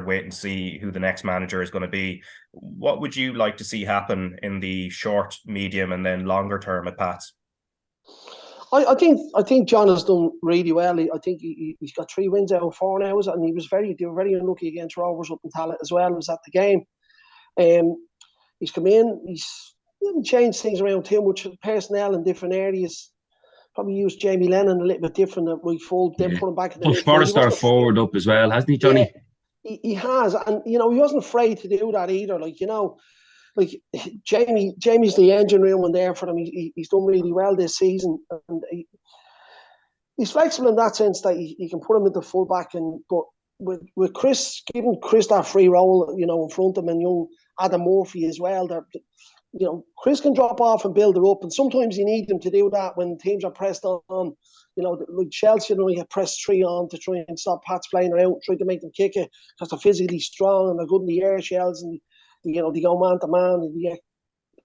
[SPEAKER 1] waiting to see who the next manager is going to be. What would you like to see happen in the short, medium, and then longer term at Pats?
[SPEAKER 2] I think John has done really well. I think he's got 3 wins out of 4 now, and they were very unlucky against Rovers up in Tallaght as well. He was at the game. He's come in. He didn't change things around too much. Personnel in different areas. Probably used Jamie Lennon a little bit different at right full. Then put him back in the
[SPEAKER 3] push Forrester forward up as well, hasn't he, Johnny?
[SPEAKER 2] Yeah, he has, and he wasn't afraid to do that either. Jamie's the engine room in there for them. He's done really well this season, and he's flexible in that sense that he can put him into fullback, but with Chris, giving Chris that free role, in front of him, and young Adam Murphy as well. That Chris can drop off and build it up, and sometimes you need them to do that when teams are pressed on. Like Chelsea, you press 3 on to try and stop Pats playing around, try to make them kick it, because they're physically strong and they're good in the air, Shells, and they go man to man, and they get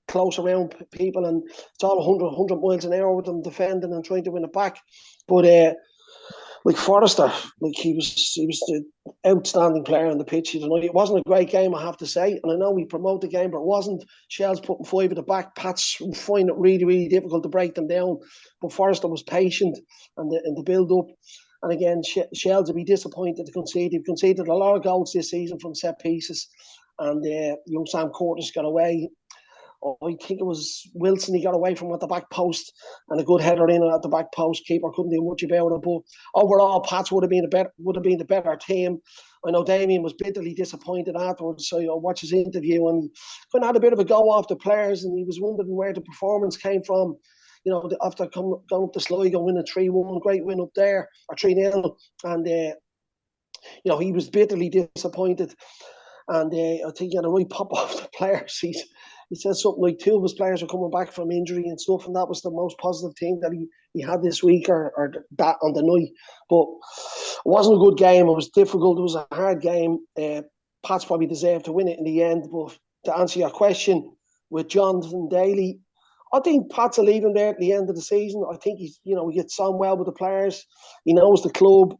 [SPEAKER 2] close around people, and it's all 100 miles an hour with them defending and trying to win it back. But like Forrester, he was the outstanding player on the pitch tonight. It wasn't a great game, I have to say, and I know we promote the game, but it wasn't. Shells putting 5 at the back. Pats find it really, really difficult to break them down, but Forrester was patient and the build up. And again, Shells will be disappointed to concede. They've conceded a lot of goals this season from set pieces, and young Sam Curtis got away. I think it was Wilson. He got away from at the back post, and a good header in at the back post. Keeper couldn't do much about it. But overall, Pats would have been the better team. I know Damien was bitterly disappointed afterwards. So I watched his interview, and kind of had a bit of a go off the players, and he was wondering where the performance came from. After going up the Sligo, winning 3-1, great win up there, or 3-0, and he was bitterly disappointed. And I think he had a right pop off the players. He said something like 2 of his players are coming back from injury and stuff, and that was the most positive thing that he had this week, or that on the night. But it wasn't a good game. It was difficult. It was a hard game. Pats probably deserved to win it in the end. But to answer your question, with Jonathan Daly, I think Pats will leave him there at the end of the season. I think he gets on well with the players. He knows the club.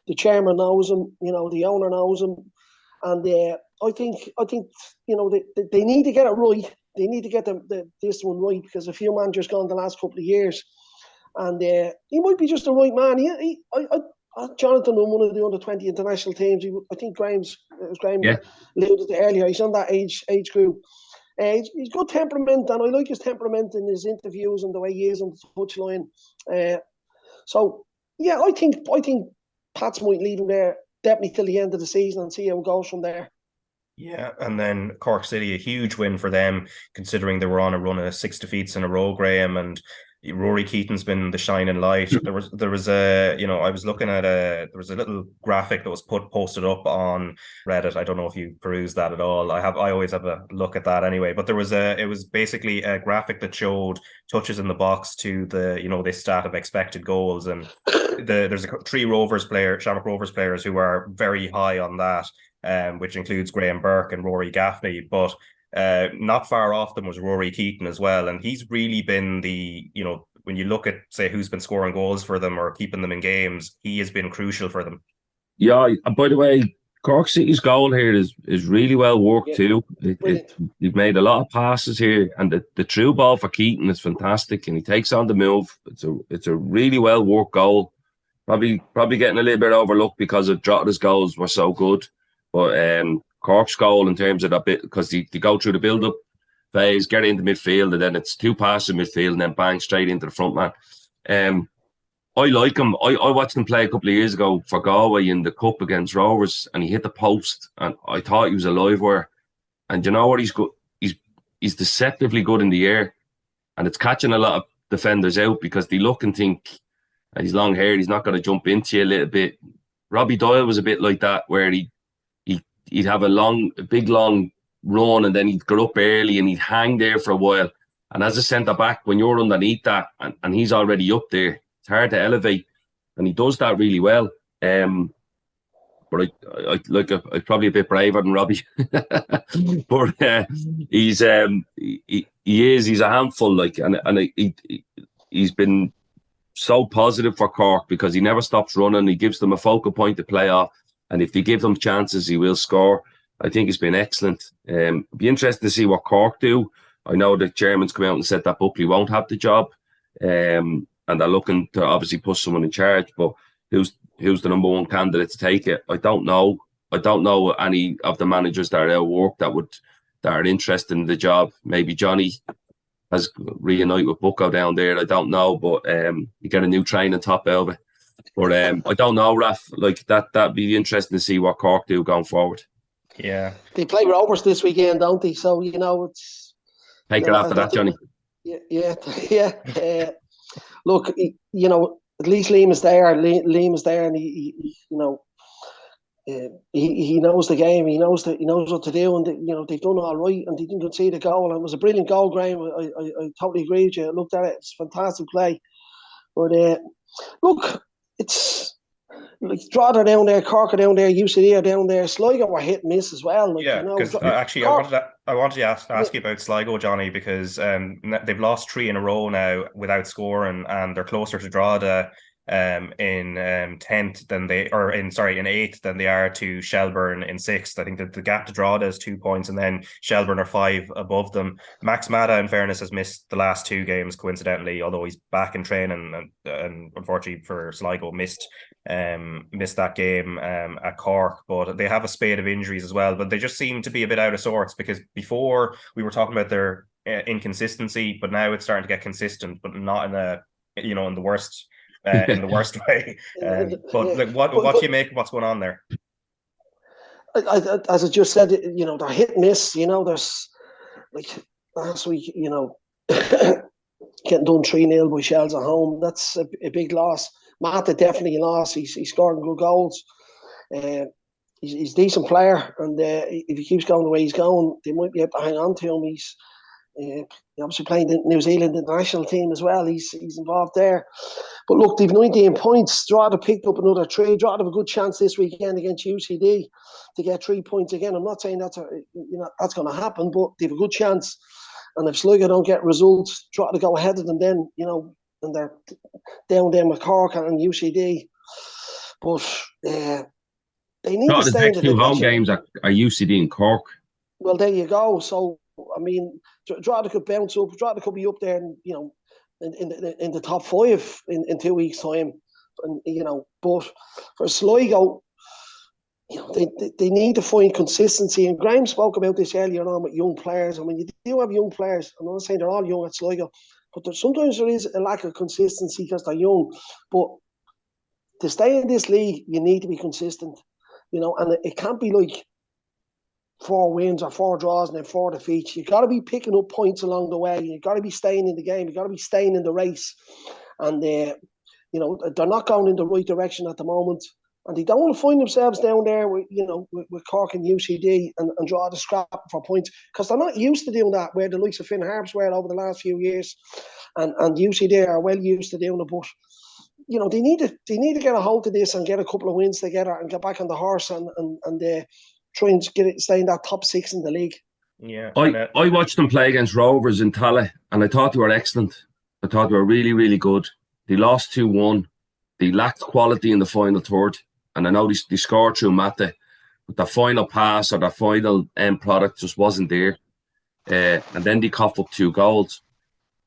[SPEAKER 2] The chairman knows him. The owner knows him. And I think they need to get it right. They need to get this one right, because a few managers gone the last couple of years, and he might be just the right man. Jonathan on one of the under-20 international teams. I think Graham alluded to earlier. He's on that age group. He's good temperament, and I like his temperament in his interviews and the way he is on the touchline. I think Pats might leave him there definitely till the end of the season and see how it goes from there.
[SPEAKER 1] Yeah, and then Cork City, a huge win for them, considering they were on a run of 6 defeats in a row, Graham, and Rory Keaton's been the shining light. There was a I was looking at there was a little graphic that was posted up on Reddit. I don't know if you perused that at all. I always have a look at that anyway. But it was basically a graphic that showed touches in the box to the this stat of expected goals, and there's three Shamrock Rovers players who are very high on that. Which includes Graham Burke and Rory Gaffney, but not far off them was Rory Keaton as well. And he's really been when you look at, say, who's been scoring goals for them or keeping them in games, he has been crucial for them.
[SPEAKER 3] Yeah, by the way, Cork City's goal here is really well worked too. They've made a lot of passes here, and the through ball for Keaton is fantastic, and he takes on the move. It's a really well worked goal. Probably getting a little bit overlooked because of Droghed's goals were so good. But Cork's goal in terms of that bit, because they go through the build-up phase, get into midfield, and then it's two passes in midfield, and then bang straight into the front man. I like him. I watched him play a couple of years ago for Galway in the Cup against Rovers, and he hit the post, and I thought he was a live wire. And you know what? He's good. He's deceptively good in the air, and it's catching a lot of defenders out because they look and think, he's long haired, he's not going to jump into you a little bit. Robbie Doyle was a bit like that, where he'd have a big long run, and then he'd get up early and he'd hang there for a while. And as a centre back, when you're underneath that and he's already up there, it's hard to elevate, and he does that really well. But I'm probably a bit braver than Robbie, but he's a handful, and he's been so positive for Cork because he never stops running. He gives them a focal point to play off. And if they give them chances, he will score. I think it's been excellent. It'd be interesting to see what Cork do. I know the chairman's come out and said that Buckley won't have the job. And they're looking to obviously put someone in charge. But who's the number one candidate to take it? I don't know. I don't know any of the managers that are out of work that are interested in the job. Maybe Johnny has reunited with Bucko down there. I don't know. But you get a new training top out of it. But I don't know, Raf. That'd be interesting to see what Cork do going forward.
[SPEAKER 1] Yeah,
[SPEAKER 2] they play Rovers this weekend, don't they? So it's
[SPEAKER 3] take it after that, Johnny.
[SPEAKER 2] Yeah. Look, at least Liam is there. Liam is there, and he knows the game. He knows what to do, and they've done all right, and they didn't concede a goal. And it was a brilliant goal, Graham. I totally agree with you. I looked at it; it's fantastic play. But look, it's like Drogheda down there, Cork are down there, UCD are down there, Sligo were hit and miss as well.
[SPEAKER 1] Because actually, I wanted to ask you about Sligo, Johnny, because they've lost 3 in a row now without scoring, and they're closer to Drogheda in 10th than in 8th than they are to Shelburne in 6th. I think that the gap to Drogheda is 2 points, and then Shelburne are 5 above them. Max Mata, in fairness, has missed the last 2 games coincidentally, although he's back in training, and unfortunately for Sligo missed that game at Cork. But they have a spate of injuries as well, but they just seem to be a bit out of sorts, because before we were talking about their inconsistency, but now it's starting to get consistent, but not in the worst way. But what do you make of what's going on there?
[SPEAKER 2] As I just said, they're hit and miss. There's like last week, getting done 3-0 by Shells at home. That's a big loss. Mata definitely lost. He's scoring good goals. He's a decent player, and if he keeps going the way he's going, they might be able to hang on to him. He's obviously playing the New Zealand international team as well. He's involved there. But look, they've 19 points. Drogheda picked up another 3. Drogheda have a good chance this weekend against UCD to get 3 points again. I'm not saying that's going to happen, but they've a good chance. And if Sligo don't get results, Drogheda go ahead of them, then and they're down there with Cork and UCD. But they need to stay in the division. 2
[SPEAKER 3] home games are UCD and Cork.
[SPEAKER 2] Well, there you go. So I mean, Drogheda could bounce up. Drogheda could be up there, and in the top 5 in 2 weeks' time. And but for Sligo, they need to find consistency. And Graham spoke about this earlier on with young players. I mean, you do have young players. I'm not saying they're all young at Sligo, but sometimes there is a lack of consistency because they're young. But to stay in this league, you need to be consistent. And it can't be like 4 wins or 4 draws and then 4 defeats. You've got to be picking up points along the way. You've got to be staying in the game. You've got to be staying in the race. And, they're not going in the right direction at the moment. And they don't want to find themselves down there with Cork and UCD and draw the scrap for points, because they're not used to doing that, where the likes of Finn Harps were over the last few years, and UCD are well used to doing it. But they need to get a hold of this and get a couple of wins together and get back on the horse and try and stay in that top 6 in the league.
[SPEAKER 1] Yeah,
[SPEAKER 3] I watched them play against Rovers in Tallaght, and I thought they were excellent. I thought they were really, really good. They lost 2-1. They lacked quality in the final third. And I know they scored through Mata, but the final pass or the final end product just wasn't there. And then they coughed up 2 goals.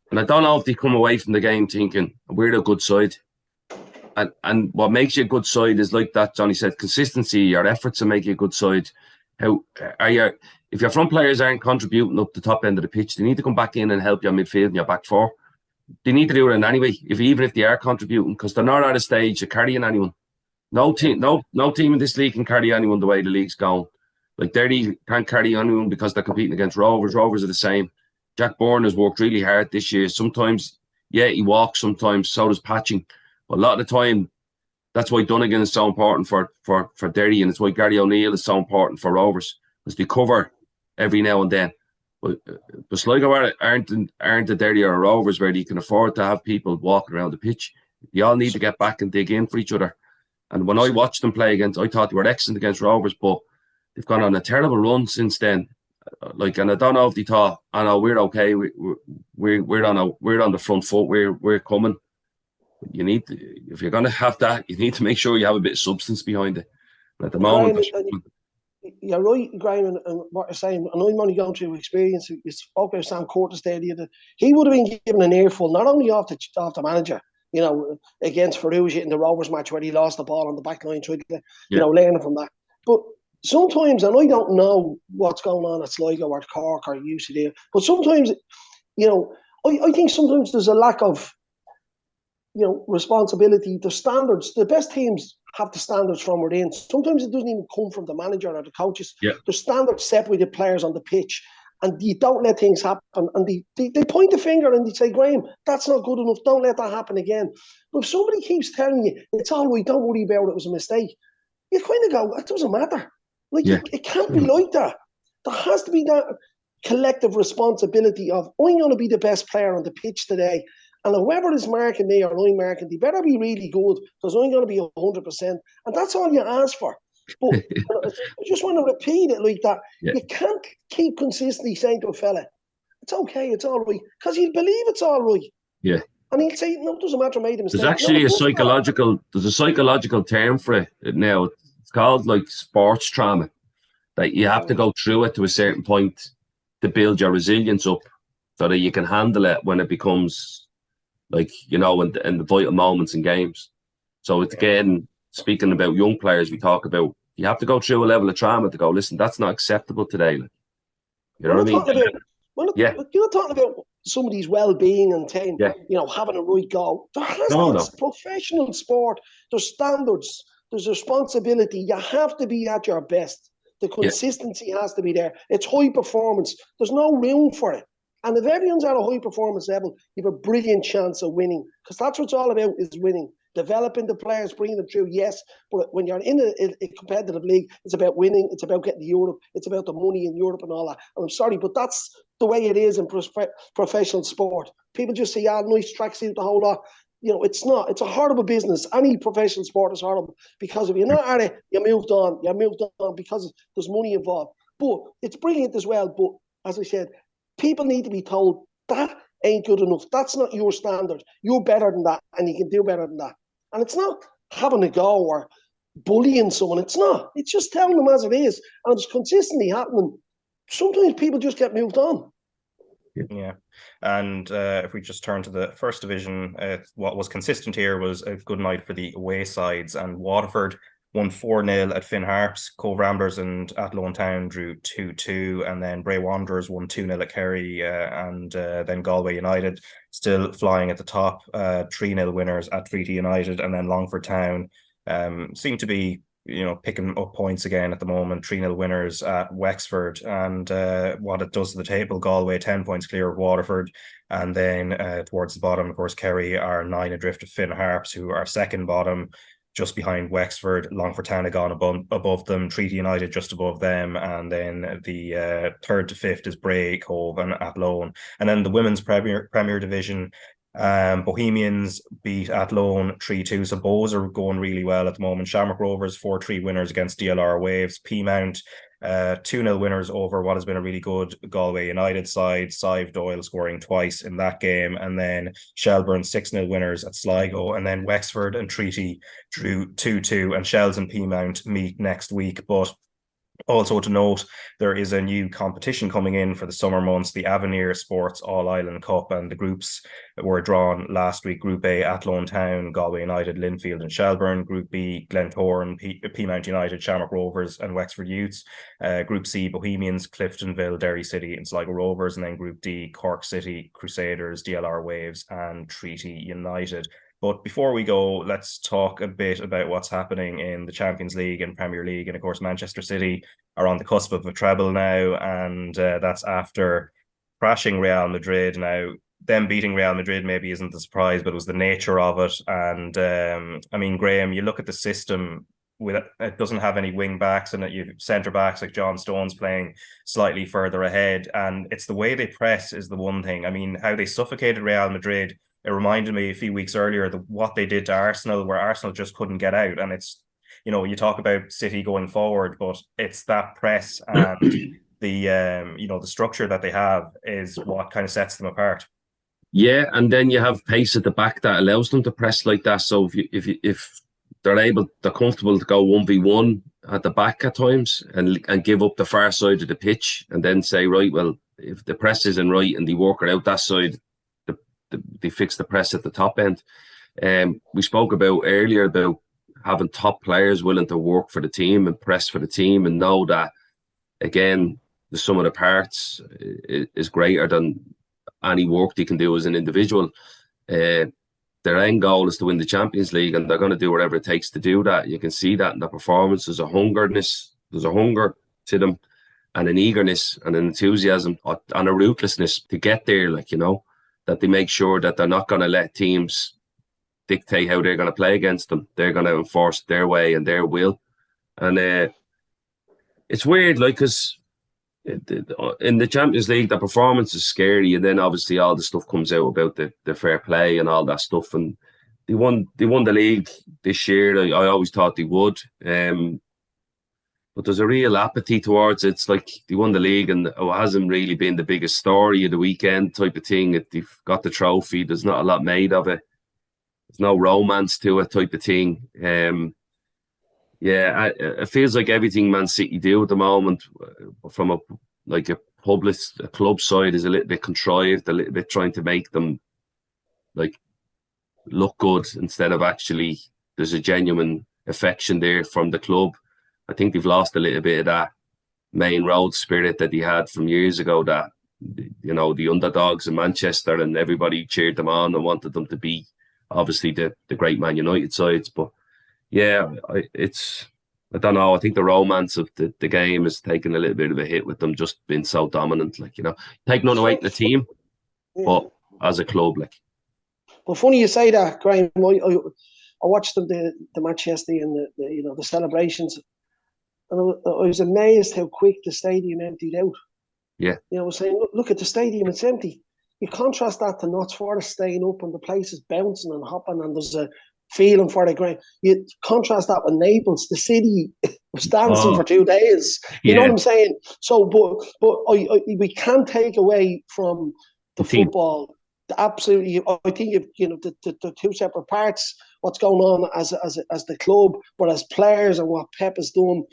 [SPEAKER 3] And I don't know if they come away from the game thinking, we're a good side. And what makes you a good side is, like that Johnny said, consistency, your efforts to make you a good side. If your front players aren't contributing up the top end of the pitch, they need to come back in and help your midfield and your back 4. They need to do it in anyway, even if they are contributing, because they're not at a stage of carrying anyone. No team in this league can carry anyone the way the league's going. Like, Derry can't carry anyone because they're competing against Rovers. Rovers are the same. Jack Bourne has worked really hard this year. Sometimes, he walks. Sometimes so does Patching. But a lot of the time, that's why Donegan is so important for Derry, and it's why Gary O'Neill is so important for Rovers, because they cover every now and then. But Sligo aren't the Derry or Rovers where you can afford to have people walking around the pitch. They all need to get back and dig in for each other. And when I watched them play I thought they were excellent against Rovers, but they've gone on a terrible run since then. And I don't know if they thought, I know we're okay, we're on the front foot, we're coming. If you're going to have that, you need to make sure you have a bit of substance behind it. And at the moment,
[SPEAKER 2] you're right, Graham, and what you're saying. And I'm only going through experience. You spoke about Sam Curtis there the other. He would have been given an earful, not only off the manager, against Ferrugia in the Rovers match where he lost the ball on the back line, tried to, learning from that. But sometimes, and I don't know what's going on at Sligo or Cork or UCD, but sometimes, I think sometimes there's a lack of, responsibility. The standards, the best teams have the standards from within. Sometimes it doesn't even come from the manager or the coaches.
[SPEAKER 3] Yeah.
[SPEAKER 2] The standards set with the players on the pitch, and you don't let things happen. And they point the finger and they say, Graham, that's not good enough. Don't let that happen again. But if somebody keeps telling you, it's all right, don't worry about it, it was a mistake, you kind of go, it doesn't matter. It can't be like that. There has to be that collective responsibility of, I'm going to be the best player on the pitch today. And whoever is marking me or I'm marking, they better be really good, because I'm going to be 100%. And that's all you ask for. But I just want to repeat it like that. Yeah. You can't keep consistently saying to a fella, it's okay, it's all right, because he'll believe it's all right.
[SPEAKER 3] Yeah.
[SPEAKER 2] And he'll say, no, it doesn't matter, I made a mistake.
[SPEAKER 3] There's actually there's a psychological term for it now. It's called sports trauma. That you have to go through it to a certain point to build your resilience up so that you can handle it when it becomes in the vital moments in games. So it's again, speaking about young players, we talk about you have to go through a level of trauma to go, listen, that's not acceptable today. You know what I mean?
[SPEAKER 2] You're not talking about somebody's well-being and having a right goal. It's professional sport. There's standards. There's responsibility. You have to be at your best. The consistency has to be there. It's high performance. There's no room for it. And if everyone's at a high performance level, you have a brilliant chance of winning, because that's what it's all about, is winning. Developing the players, bringing them through, yes. But when you're in a competitive league, it's about winning. It's about getting to Europe. It's about the money in Europe and all that. And I'm sorry, but that's the way it is in professional sport. People just say, nice tracksuit, the whole lot. It's not. It's a horrible business. Any professional sport is horrible, because if you're not at it, you moved on. You moved on because there's money involved. But it's brilliant as well. But as I said, people need to be told that ain't good enough. That's not your standard. You're better than that, and you can do better than that. And it's not having a go or bullying someone. It's not. It's just telling them as it is. And it's consistently happening. Sometimes people just get moved on.
[SPEAKER 1] Yeah. And if we just turn to the first division, what was consistent here was a good night for the away sides. And Waterford won 4-0 at Finn Harps. Cove Ramblers and Athlone Town drew 2-2. And then Bray Wanderers won 2-0 at Kerry. And then Galway United still flying at the top. 3-0 winners at Treaty United. And then Longford Town seemed to be picking up points again at the moment. 3-0 winners at Wexford, and what it does to the table: Galway 10 points clear of Waterford, and then towards the bottom, of course, Kerry are 9 adrift of Finn Harps, who are second bottom, just behind Wexford. Longford Town have gone above them, Treaty United just above them, and then the third to fifth is Bray, Cove and Athlone. And then the women's Premier Division, Bohemians beat Athlone 3-2, so Bows are going really well at the moment. Shamrock Rovers 4-3 winners against DLR Waves. Peamount 2-0 winners over what has been a really good Galway United side. Sive Doyle scoring twice in that game, and then Shelburne 6-0 winners at Sligo, and then Wexford and Treaty drew 2-2, and Shells and Peamount meet next week. But also to note, there is a new competition coming in for the summer months, the Avenir Sports All-Ireland Cup, and the groups were drawn last week. Group A, Athlone Town, Galway United, Linfield and Shelburne. Group B, Glentoran, Peamount United, Shamrock Rovers and Wexford Youths. Group C, Bohemians, Cliftonville, Derry City and Sligo Rovers. And then Group D, Cork City, Crusaders, DLR Waves and Treaty United. But before we go, let's talk a bit about what's happening in the Champions League and Premier League. And of course, Manchester City are on the cusp of a treble now, and that's after crashing Real Madrid. Now, them beating Real Madrid maybe isn't the surprise, but it was the nature of it. And I mean, Graham, you look at the system, it doesn't have any wing backs, and you centre backs like John Stones playing slightly further ahead. And it's the way they press is the one thing. I mean, how they suffocated Real Madrid. It reminded me a few weeks earlier what they did to Arsenal, where Arsenal just couldn't get out. And it's, you talk about City going forward, but it's that press and the structure that they have is what kind of sets them apart.
[SPEAKER 3] Yeah, and then you have pace at the back that allows them to press like that. So if they're comfortable to go 1v1 at the back at times and give up the far side of the pitch, and then say, right, well, if the press isn't right and they work it out that side, they fix the press at the top end. We spoke about earlier about having top players willing to work for the team and press for the team, and know that, again, the sum of the parts is greater than any work they can do as an individual. Their end goal is to win the Champions League, and they're going to do whatever it takes to do that. You can see that in the performance. There's a hunger to them, and an eagerness and an enthusiasm and a ruthlessness to get there, that they make sure that they're not going to let teams dictate how they're going to play against them. They're going to enforce their way and their will. And it's weird, because in the Champions League, the performance is scary, and then obviously all the stuff comes out about the fair play and all that stuff. And they won the league this year. I always thought they would. But there's a real apathy towards it. It's like they won the league and it hasn't really been the biggest story of the weekend type of thing. They've got the trophy. There's not a lot made of it. There's no romance to it type of thing. It feels like everything Man City do at the moment from a club side is a little bit contrived, a little bit trying to make them look good instead of actually there's a genuine affection there from the club. I think they've lost a little bit of that main road spirit that they had from years ago, that, the underdogs in Manchester and everybody cheered them on and wanted them to be obviously the great Man United sides. But yeah, I don't know. I think the romance of the game has taken a little bit of a hit with them just being so dominant. Take none away from the team, but as a club,
[SPEAKER 2] Well, funny you say that, Graham. I watched the match yesterday and the celebrations. And I was amazed how quick the stadium emptied out.
[SPEAKER 3] Yeah.
[SPEAKER 2] I was saying, look at the stadium, it's empty. You contrast that to Notts Forest staying up and the place is bouncing and hopping and there's a feeling for the ground. You contrast that with Naples, the city was dancing for 2 days. You know what I'm saying? So, but we can't take away from the football. Absolutely, I think the two separate parts. What's going on as the club, but as players and what Pep has done,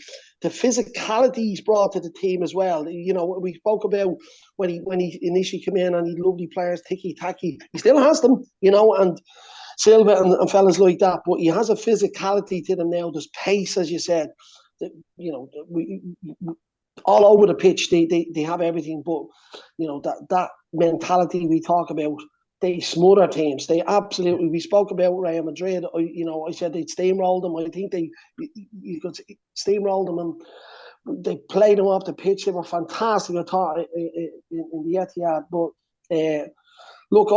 [SPEAKER 2] the physicality he's brought to the team as well. We spoke about when he initially came in and he lovely players, ticky tacky. He still has them, and Silva and fellas like that. But he has a physicality to them now. There's pace, as you said. We all over the pitch. They have everything, but that mentality we talk about they smother teams. They absolutely. We spoke about Real Madrid. I said they'd steamroll them. I think you could steamroll them, and they played them off the pitch. They were fantastic. I thought in the Etihad. But look,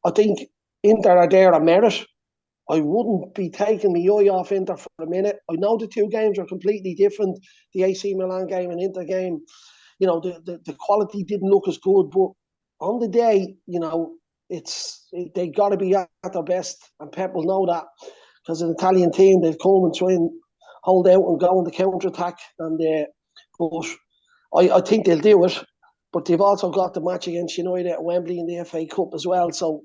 [SPEAKER 2] I think Inter are there on merit. I wouldn't be taking my eye off Inter for a minute. I know the two games are completely different. The AC Milan game and Inter game, the quality didn't look as good, but on the day, they got to be at their best, and Pep will know that, because an Italian team, they've come and try and hold out and go on the counter attack, and but I think they'll do it. But they've also got the match against United at Wembley in the FA Cup as well. So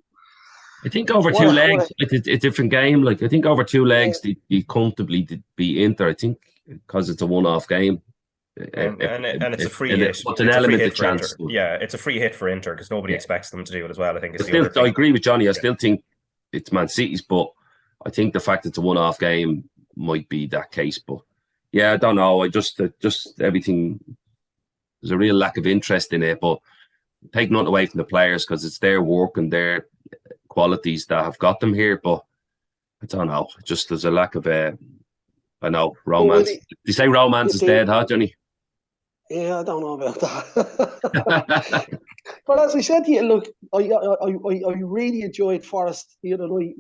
[SPEAKER 3] I think over two legs, it's a different game. Like, I think over two legs, you comfortably be Inter. I think because it's a one-off game.
[SPEAKER 1] And it's a free hit.
[SPEAKER 3] It's an element of chance.
[SPEAKER 1] Yeah, it's a free hit for Inter because nobody expects them to do it as well. I think.
[SPEAKER 3] I agree with Johnny. I still think it's Man City's, but I think the fact it's a one-off game might be that case. But yeah, I don't know. I just everything. There's a real lack of interest in it, but take nothing away from the players because it's their work and their qualities that have got them here. But I don't know. Just there's a lack of romance. They say romance is dead, huh, Johnny?
[SPEAKER 2] Yeah, I don't know about that. But as I said to you, look, I really enjoyed Forest the other night,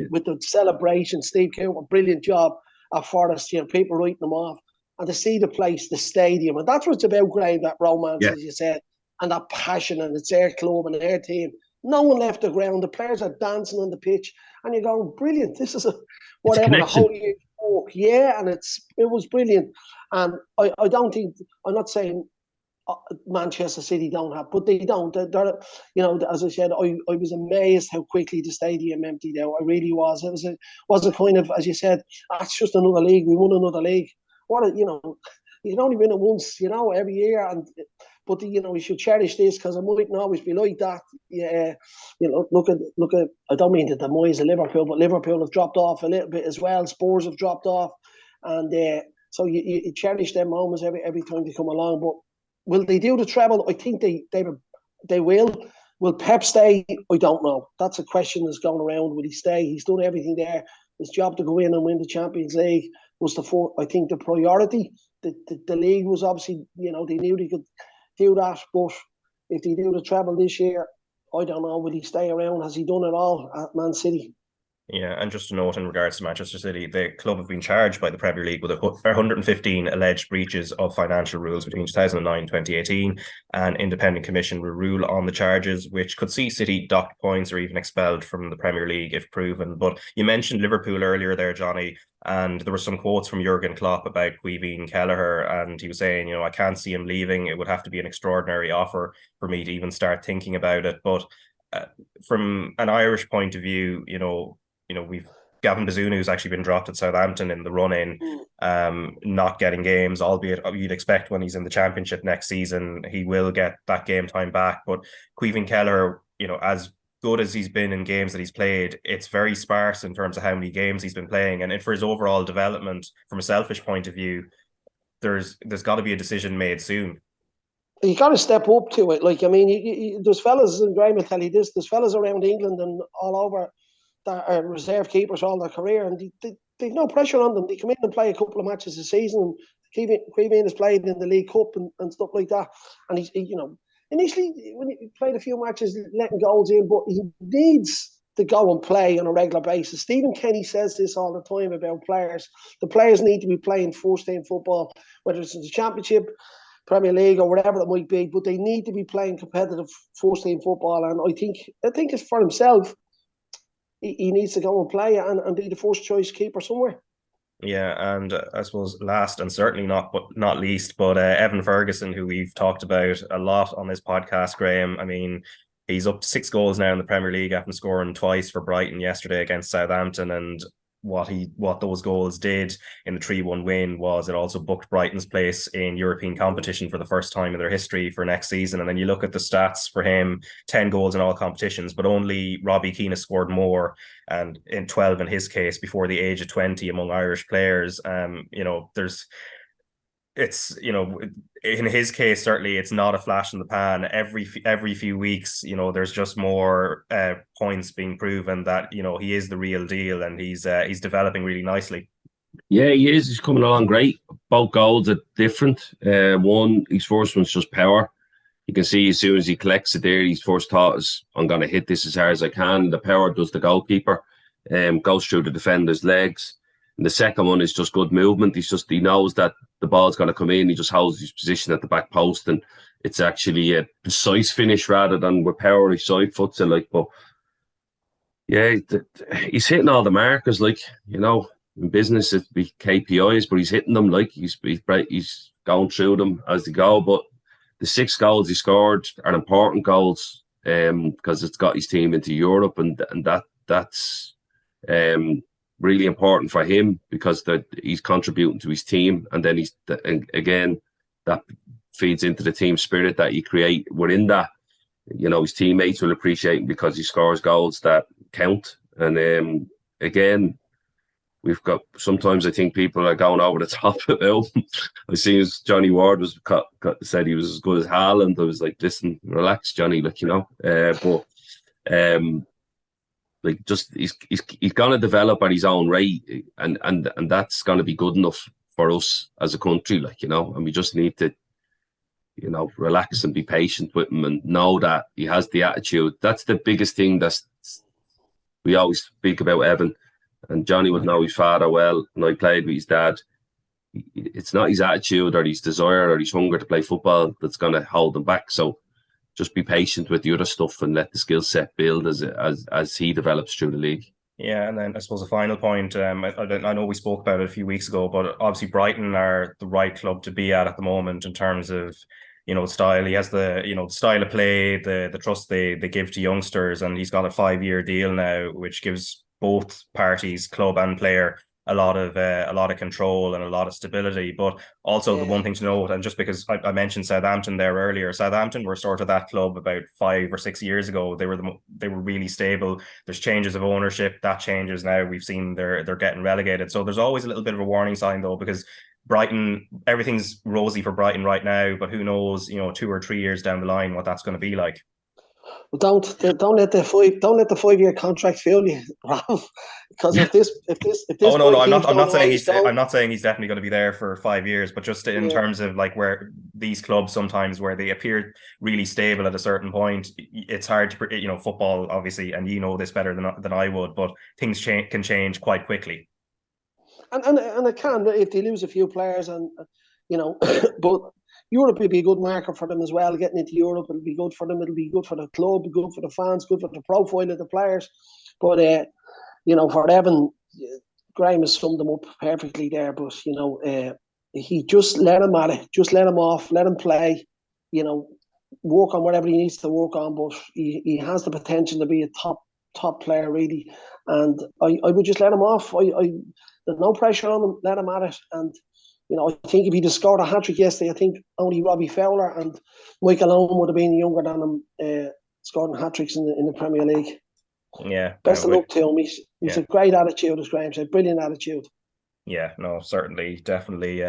[SPEAKER 2] with the celebration. Steve Cooper, brilliant job at Forest, people writing them off. And to see the place, the stadium, and that's what it's about, Graham, that romance, as you said, and that passion, and it's their club and their team. No one left the ground. The players are dancing on the pitch, and you're going, brilliant. This is the whole year. Yeah, and it was brilliant. And I don't think, I'm not saying Manchester City don't have, but they don't. They're, as I said, I was amazed how quickly the stadium emptied out. I really was. It was a kind of, as you said, it's just another league. We won another league. You can only win it once, every year. But we should cherish this because it mightn't always be like that. Yeah, look at. I don't mean the demise of Liverpool, but Liverpool have dropped off a little bit as well. Spurs have dropped off, and so you cherish them moments every time they come along. But will they do the treble? I think they will. Will Pep stay? I don't know. That's a question that's going around. Will he stay? He's done everything there. His job to go in and win the Champions League was I think the priority. The league was obviously, they knew they could do that, but if they do the treble this year, I don't know, will he stay around? Has he done it all at Man City?
[SPEAKER 1] Yeah, and just a note in regards to Manchester City, the club have been charged by the Premier League with 115 alleged breaches of financial rules between 2009 and 2018. An independent commission will rule on the charges, which could see City docked points or even expelled from the Premier League if proven. But you mentioned Liverpool earlier there, Johnny, and there were some quotes from Jurgen Klopp about Caoimhin Kelleher, and he was saying, I can't see him leaving. It would have to be an extraordinary offer for me to even start thinking about it. But from an Irish point of view, we've Gavin Bazunu, who's actually been dropped at Southampton in the run-in, not getting games, albeit you'd expect when he's in the Championship next season, he will get that game time back. But Caoimhin Kelleher, as good as he's been in games that he's played, it's very sparse in terms of how many games he's been playing. And for his overall development, from a selfish point of view, there's got to be a decision made soon.
[SPEAKER 2] You got to step up to it. There's fellas, and Graham will tell you this, there's fellas around England and all over that are reserve keepers all their career, and they've no pressure on them. They come in and play a couple of matches a season. Caoimhin has played in the League Cup and stuff like that. And he's initially, when he played a few matches, letting goals in, but he needs to go and play on a regular basis. Stephen Kenny says this all the time about players. The players need to be playing first-team football, whether it's in the Championship, Premier League, or whatever it might be, but they need to be playing competitive first-team football. And I think it's for himself. He needs to go and play and be the first choice keeper somewhere.
[SPEAKER 1] Yeah, and I suppose last and certainly not least, but Evan Ferguson, who we've talked about a lot on this podcast, Graham. I mean, he's up to 6 goals now in the Premier League after scoring twice for Brighton yesterday against Southampton, and what those goals did in the 3-1 win was it also booked Brighton's place in European competition for the first time in their history for next season. And then you look at the stats for him, 10 goals in all competitions, but only Robbie Keane has scored more, and in 12 in his case before the age of 20 among Irish players. it's, in his case, certainly it's not a flash in the pan. Every few weeks, there's just more points being proven that, he is the real deal, and he's developing really nicely.
[SPEAKER 3] Yeah, he is. He's coming along great. Both goals are different. His first one's just power. You can see as soon as he collects it there, his first thought is, I'm going to hit this as hard as I can. The power does the goalkeeper, goes through the defender's legs. And the second one is just good movement. He knows that the ball's going to come in. He just holds his position at the back post, and it's actually a precise finish rather than with power. He side foots it, but yeah, he's hitting all the markers. In business it'd be KPIs, but he's hitting them. He's going through them as they go. But the 6 goals he scored are important goals because it's got his team into Europe, and that's really important for him because he's contributing to his team, and then again that feeds into the team spirit that he create within that. His teammates will appreciate him because he scores goals that count. And again, we've got, sometimes I think people are going over the top about him. I see Johnny Ward said he was as good as Haaland. I was like, listen, relax, Johnny, he's going to develop at his own rate, and that's going to be good enough for us as a country, and we just need to, relax and be patient with him and know that he has the attitude. That's the biggest thing we always speak about Evan, and Johnny would know his father well, and I played with his dad. It's not his attitude or his desire or his hunger to play football that's going to hold him back. So just be patient with the other stuff and let the skill set build as he develops through the league.
[SPEAKER 1] Yeah, and then I suppose a final point, I know we spoke about it a few weeks ago, but obviously Brighton are the right club to be at the moment in terms of, style. He has the, style of play, the trust they give to youngsters, and he's got a 5-year deal now, which gives both parties, club and player, a lot of control and a lot of stability. But also the one thing to note, and just because I mentioned Southampton there earlier, Southampton were sort of that club about 5 or 6 years ago. They were really stable. There's changes of ownership, that changes now. We've seen they're getting relegated. So there's always a little bit of a warning sign though, because Brighton, everything's rosy for Brighton right now, but who knows, 2 or 3 years down the line what that's going to be like.
[SPEAKER 2] Well, don't let the 5-year contract fool you, Ralph. Because if this
[SPEAKER 1] oh no, I'm not saying he's definitely going to be there for 5 years, but just in terms of where these clubs sometimes where they appear really stable at a certain point, it's hard to football obviously, and this better than I would, but things can change quite quickly.
[SPEAKER 2] And it can if they lose a few players, and but Europe will be a good marker for them as well. Getting into Europe, it'll be good for them. It'll be good for the club, good for the fans, good for the profile of the players. But for Evan, Graham has summed them up perfectly there. But he just let him at it, just let him off, let him play. Work on whatever he needs to work on. But he has the potential to be a top player really. And I would just let him off. There's no pressure on him. Let him at it. And I think if he'd have scored a hat-trick yesterday, I think only Robbie Fowler and Michael Owen would have been younger than him, scoring hat-tricks in the Premier League.
[SPEAKER 1] Yeah.
[SPEAKER 2] Best of luck to him. He's a great attitude, as Graham said. Brilliant attitude.
[SPEAKER 1] Yeah, no, certainly, definitely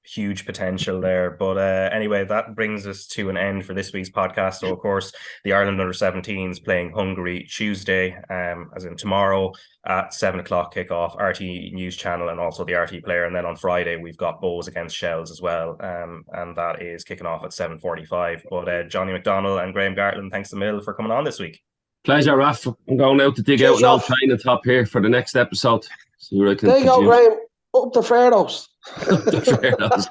[SPEAKER 1] huge potential there. But anyway, that brings us to an end for this week's podcast. So, of course, the Ireland under-17s playing Hungary Tuesday, as in tomorrow at 7 o'clock kickoff, RTÉ News Channel and also the RTÉ Player. And then on Friday, we've got Bows against Shells as well. And that is kicking off at 7:45. But Johnny McDonnell and Graham Gartland, thanks a mil for coming on this week.
[SPEAKER 3] Pleasure, Raf. I'm going out to dig out an old training top here for the next episode. See what I can
[SPEAKER 2] there you go, Graham. Up the Faroes.
[SPEAKER 3] Up the Faroes.